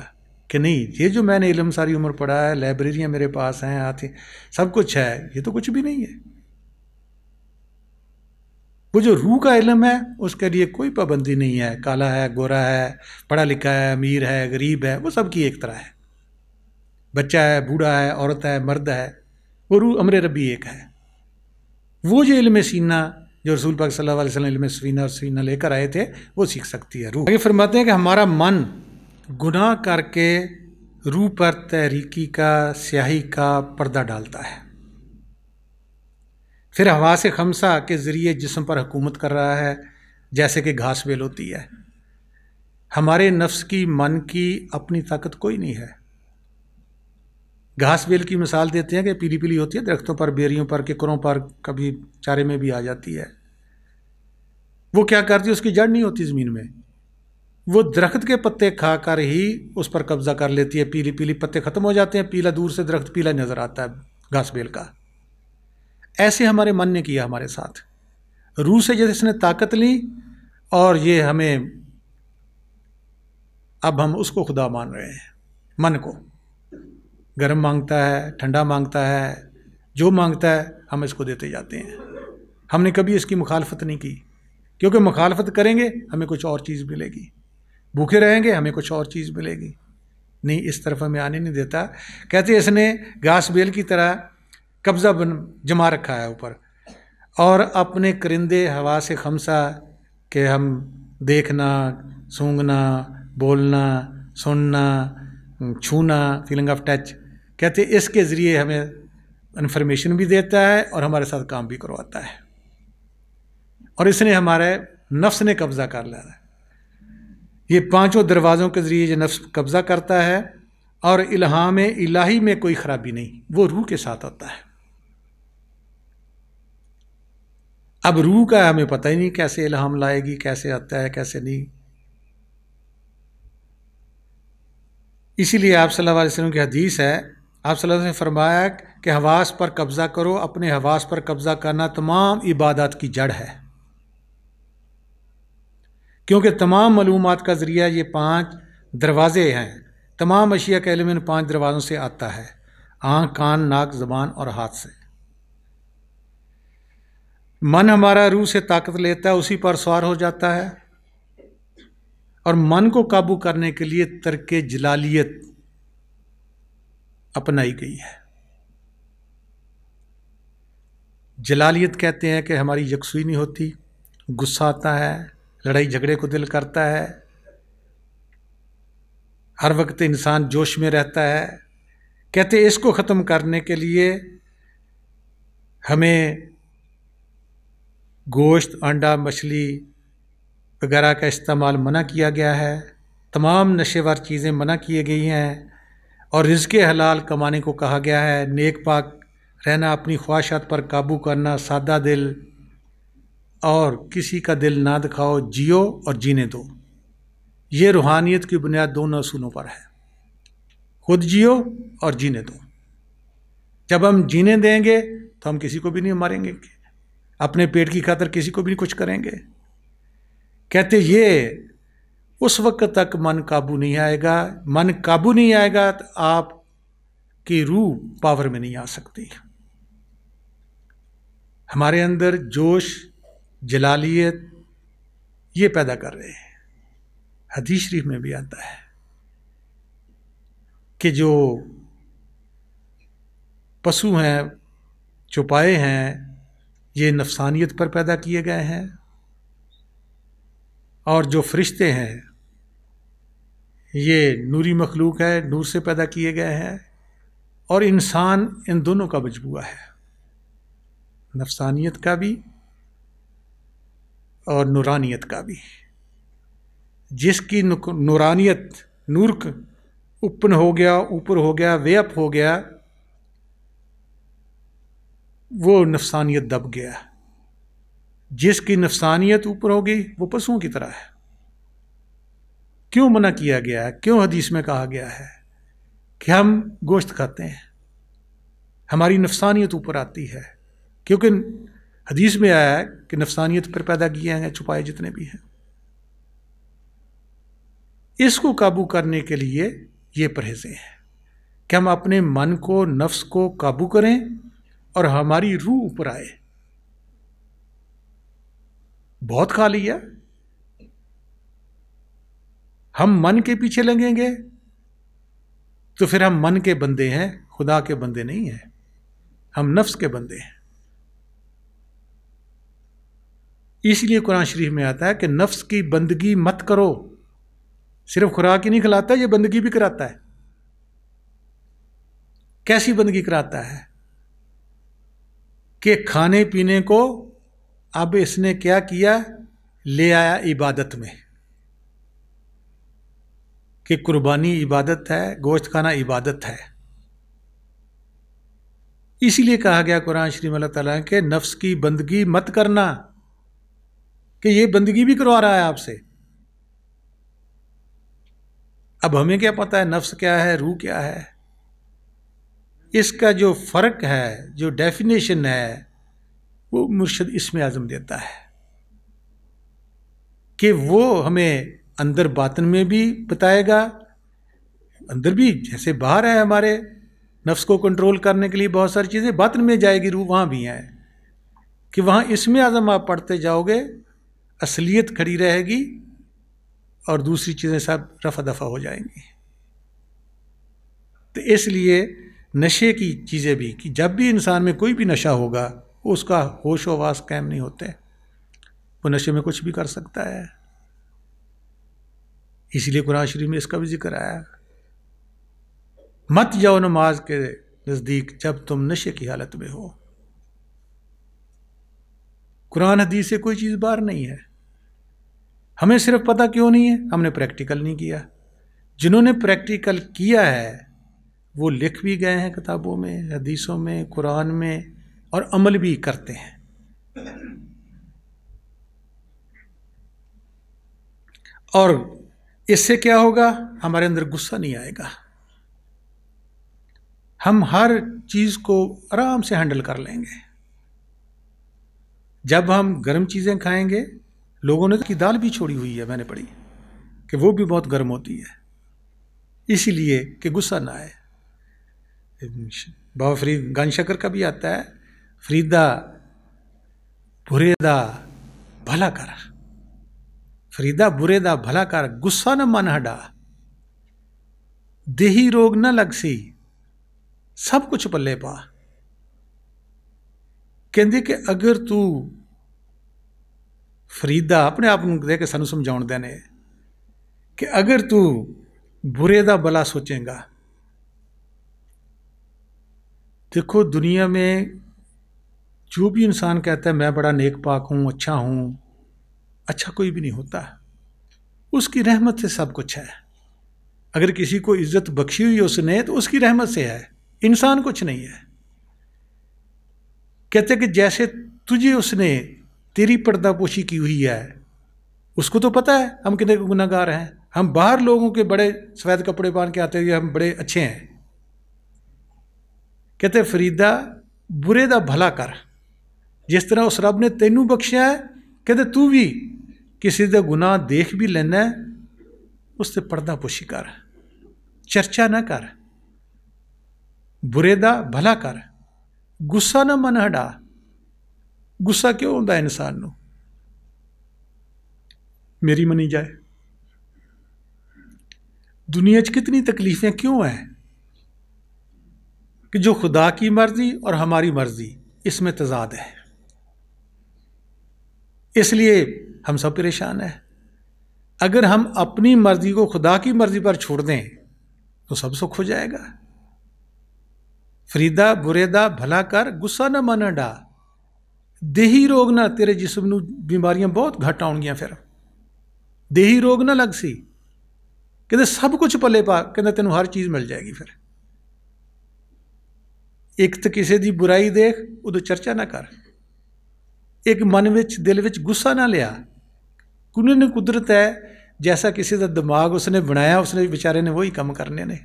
कि नहीं, ये जो मैंने इल्म सारी उम्र पढ़ा है, लाइब्रेरियाँ मेरे पास हैं, आते सब कुछ है, ये तो कुछ भी नहीं है। वो जो रूह का इल्म है उसके लिए कोई पाबंदी नहीं है, काला है, गोरा है, पढ़ा लिखा है, अमीर है, गरीब है, वो सबकी एक तरह है। बच्चा है, बूढ़ा है, औरत है, मर्द है, वो रूह अमर रब्बी एक है। वो जो इल्म सीना जो रसूल पाक सल्लल्लाहु अलैहि वसल्लम इल्म सीना और सीना लेकर आए थे, वो सीख सकती है रूह। आगे फरमाते हैं कि हमारा मन गुनाह करके रूह पर तहरीकी का, स्याही का पर्दा डालता है, फिर हवा से खमसा के ज़रिए जिस्म पर हुकूमत कर रहा है, जैसे कि घास बेल होती है। हमारे नफ्स की, मन की अपनी ताकत कोई नहीं है। घास बेल की मिसाल देते हैं कि पीली पीली होती है, दरख्तों पर, बेरियों पर, किकरों पर, कभी चारे में भी आ जाती है। वो क्या करती है? उसकी जड़ नहीं होती ज़मीन में, वो दरख्त के पत्ते खाकर ही उस पर कब्जा कर लेती है। पीली पीली पत्ते ख़त्म हो जाते हैं, पीला दूर से दरख्त पीला नज़र आता है घास बेल का। ऐसे हमारे मन ने किया हमारे साथ। रूह से जैसे इसने ताकत ली और ये हमें, अब हम उसको खुदा मान रहे हैं। मन को गर्म मांगता है, ठंडा मांगता है, जो मांगता है हम इसको देते जाते हैं। हमने कभी इसकी मुखालफत नहीं की, क्योंकि मुखालफत करेंगे हमें कुछ और चीज़ मिलेगी, भूखे रहेंगे हमें कुछ और चीज़ मिलेगी। नहीं, इस तरफ हमें आने नहीं देता। कहते इसने घास बेल की तरह कब्जा जमा रखा है ऊपर, और अपने करिंदे हवा से खमसा के हम देखना, सूंघना, बोलना, सुनना, छूना, फीलिंग ऑफ टच, कहते इसके ज़रिए हमें इन्फॉर्मेशन भी देता है और हमारे साथ काम भी करवाता है। और इसने हमारे नफ्स ने कब्ज़ा कर लिया है। ये पांचों दरवाज़ों के ज़रिए ये नफ्स कब्ज़ा करता है, और इल्हाम इलाही में कोई ख़राबी नहीं, वो रूह के साथ होता है। अब रूह का हमें पता ही नहीं कैसे इल्हाम लाएगी, कैसे आता है, कैसे नहीं। इसीलिए आप सल्लल्लाहु अलैहि वसल्लम की हदीस है, आप सल्लल्लाहु अलैहि वसल्लम ने फरमाया कि हवास पर कब्ज़ा करो। अपने हवास पर कब्ज़ा करना तमाम इबादत की जड़ है, क्योंकि तमाम मालूमात का ज़रिया ये 5 दरवाज़े हैं। तमाम अशिया का इल्म इन 5 दरवाज़ों से आता है, आँख, कान, नाक, ज़बान और हाथ से। मन हमारा रूह से ताकत लेता है, उसी पर सवार हो जाता है, और मन को काबू करने के लिए तर्के जलालियत अपनाई गई है। जलालियत कहते हैं कि हमारी यकसुई नहीं होती, गुस्सा आता है, लड़ाई झगड़े को दिल करता है, हर वक्त इंसान जोश में रहता है। कहते इसको ख़त्म करने के लिए हमें गोश्त, अंडा, मछली वगैरह का इस्तेमाल मना किया गया है, तमाम नशेवार चीज़ें मना की गई हैं, और रिज़्क़ हलाल कमाने को कहा गया है। नेक पाक रहना, अपनी ख्वाहिशात पर काबू करना, सादा दिल और किसी का दिल ना दिखाओ, जियो और जीने दो। ये रूहानियत की बुनियाद दोनों असूलों पर है, खुद जियो और जीने दो। जब हम जीने देंगे तो हम किसी को भी नहीं मारेंगे, अपने पेट की खातिर किसी को भी नहीं कुछ करेंगे। कहते ये उस वक्त तक मन काबू नहीं आएगा, मन काबू नहीं आएगा तो आपकी रूह पावर में नहीं आ सकती। हमारे अंदर जोश, जलालियत ये पैदा कर रहे हैं। हदीस शरीफ में भी आता है कि जो पशु हैं, चौपाए हैं, ये नफसानियत पर पैदा किए गए हैं, और जो फरिश्ते हैं ये नूरी मखलूक है, नूर से पैदा किए गए हैं, और इंसान इन दोनों का मजबूआ है, नफसानियत का भी और नूरानियत का भी। जिसकी नूरानियत, नूर ऊपर हो गया, वे अप हो गया, वो नफसानियत दब गया। जिसकी नफसानियत ऊपर हो गई वो पशुओं की तरह है। क्यों मना किया गया है? क्यों हदीस में कहा गया है कि हम गोश्त खाते हैं? हमारी नफसानियत ऊपर आती है, क्योंकि हदीस में आया है कि नफसानियत पर पैदा किए हैं छुपाए जितने भी हैं। इसको काबू करने के लिए ये परहेज़ें हैं कि हम अपने मन को, नफ्स को काबू करें और हमारी रूह ऊपर आए। बहुत खा लिया, हम मन के पीछे लगेंगे तो फिर हम मन के बंदे हैं, खुदा के बंदे नहीं हैं, हम नफ्स के बंदे हैं। इसलिए कुरान शरीफ में आता है कि नफ्स की बंदगी मत करो। सिर्फ खुराक ही नहीं खिलाता, ये बंदगी भी कराता है। कैसी बंदगी कराता है कि खाने पीने को अब इसने क्या किया, ले आया इबादत में, कि कुर्बानी इबादत है, गोश्त खाना इबादत है। इसीलिए कहा गया कुरान शरीफ अल्लाह ताला के नफ्स की बंदगी मत करना, कि ये बंदगी भी करवा रहा है आपसे। अब हमें क्या पता है नफ्स क्या है, रूह क्या है? इसका जो फ़र्क है, जो डेफिनेशन है, वो मुर्शिद इसमें आज़म देता है कि वो हमें अंदर बातन में भी बताएगा। अंदर भी जैसे बाहर है, हमारे नफ्स को कंट्रोल करने के लिए बहुत सारी चीज़ें, बातन में जाएगी रूह, वहाँ भी हैं कि वहाँ इसमें आज़म आप पढ़ते जाओगे, असलियत खड़ी रहेगी और दूसरी चीज़ें सब रफा दफा हो जाएंगी। तो इसलिए नशे की चीज़ें भी, कि जब भी इंसान में कोई भी नशा होगा उसका होश व हवास कायम नहीं होते, वो नशे में कुछ भी कर सकता है। इसलिए कुरान शरीफ में इसका भी जिक्र आया, मत जाओ नमाज के नज़दीक जब तुम नशे की हालत में हो। कुरान हदीस से कोई चीज़ बाहर नहीं है। हमें सिर्फ पता क्यों नहीं है? हमने प्रैक्टिकल नहीं किया। जिन्होंने प्रैक्टिकल किया है वो लिख भी गए हैं किताबों में, हदीसों में, कुरान में, और अमल भी करते हैं। और इससे क्या होगा? हमारे अंदर गुस्सा नहीं आएगा, हम हर चीज़ को आराम से हैंडल कर लेंगे। जब हम गर्म चीज़ें खाएंगे, लोगों ने की दाल भी छोड़ी हुई है, मैंने पढ़ी कि वो भी बहुत गर्म होती है, इसीलिए कि गुस्सा ना आए। बाबा फरीद गन शकर का भी आता है, फरीदा बुरेदा भला कर, फरीदा बुरेदा भला कर, गुस्सा न मन हटा, देही रोग न लगसी, सब कुछ पल्ले पा। कहते कि अगर तू फरीदा अपने आप ਨੂੰ ਦੇ ਕੇ ਸਾਨੂੰ ਸਮਝਾਉਂਦੇ ਨੇ कि अगर तू बुरे का भला सोचेगा, देखो दुनिया में जो भी इंसान कहता है मैं बड़ा नेक पाक हूँ, अच्छा कोई भी नहीं होता। उसकी रहमत से सब कुछ है। अगर किसी को इज्जत बख्शी हुई उसने तो उसकी रहमत से है, इंसान कुछ नहीं है। कहते कि जैसे तुझे उसने तेरी पर्दापोशी की हुई है, उसको तो पता है हम कितने गुनाहगार हैं। हम बाहर लोगों के बड़े सफ़ेद कपड़े पहन के आते हुए हम बड़े अच्छे हैं। कहते फरीदा बुरे का भला कर, जिस तरह उस रब ने तेनू बख्शिया है, कहते तू भी किसी का गुनाह देख भी लेना है, उससे पर्दापोशी कर, चर्चा ना कर, बुरे का भला कर, गुस्सा ना मन हटा। गुस्सा क्यों होता है इंसान को? मेरी मनी जाए। दुनिया च कितनी तकलीफें क्यों हैं कि जो खुदा की मर्जी और हमारी मर्जी इसमें तजाद है, इसलिए हम सब परेशान हैं। अगर हम अपनी मर्जी को खुदा की मर्जी पर छोड़ दें तो सब सुख हो जाएगा। फरीदा बुरे दा भला कर, गुस्सा ना मन हटा। देही रोग ना तेरे जिस्म नूं बीमारियां बहुत घट आउणगियां। फिर देही रोग ना लग सी, कहते सब कुछ पले पा, कहते तेनों हर चीज़ मिल जाएगी। फिर एक तो किसी की बुराई देख उदों चर्चा ना कर, एक मन विच दिल विच गुस्सा ना लिया। कुने कुदरत है, जैसा किसी का दिमाग उसने बनाया उसने बेचारे ने वही काम करने ने।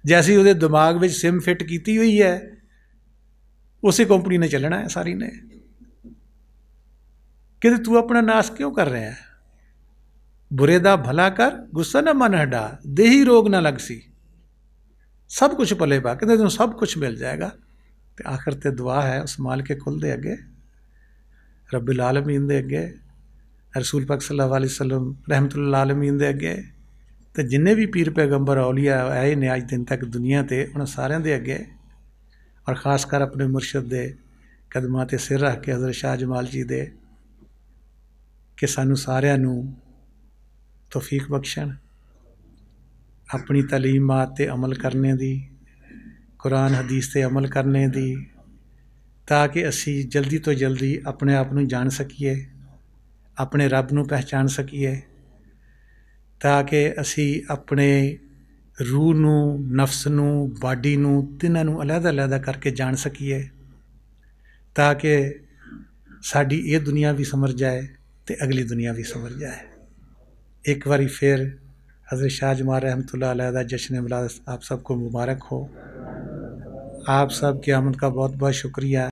जैसी उसके दिमाग में सिम फिट की हुई है उसी कंपनी ने चलना है सारी ने। कहते तू अपना नाश क्यों कर रहा है? बुरे दा भला कर, गुस्सा ना मन हटा, देही रोग ना लग सी, सब कुछ पले पा, कहते तुम सब कुछ मिल जाएगा। तो आखिर ते दुआ है उस माल के कुल दे अगे, रब्बिल आलमीन दे अगे, रसूल पाक सल्लल्लाहु अलैहि वसल्लम रहमतुल्लिल आलमीन दे अगे, तो जिन्ने भी पीर पैगंबर औलिया आए ने अज दिन तक दुनिया ते उन्होंने सारे दे अगे, और खास कर अपने मुर्शद दे कदमां ते सिर रख के हज़रत शाह जमाल जी दे कि सानू सारिਆਂ ਨੂੰ तौफीक बख्शण अपनी तलीमात ते अमल करने दी, कुरान हदीस ते अमल करने दी, ताकि असी जल्दी तो जल्दी अपने आप नूं जान सकीए, अपने रब नूं पहचान सकीए, ताकि असी अपने रूह नूं, नफ्स नूं, बाडी नूं, तिन्हां नूं अलग-अलग करके जान सकीए, ताकि साडी ये दुनिया भी समझ जाए ते अगली दुनिया भी समझ जाए। एक बारी फिर हज़रत शाह जमाल रहमतुल्लाह अलैह दा जश्न मिलाद आप सबको मुबारक हो। आप सब की आमद का बहुत बहुत शुक्रिया।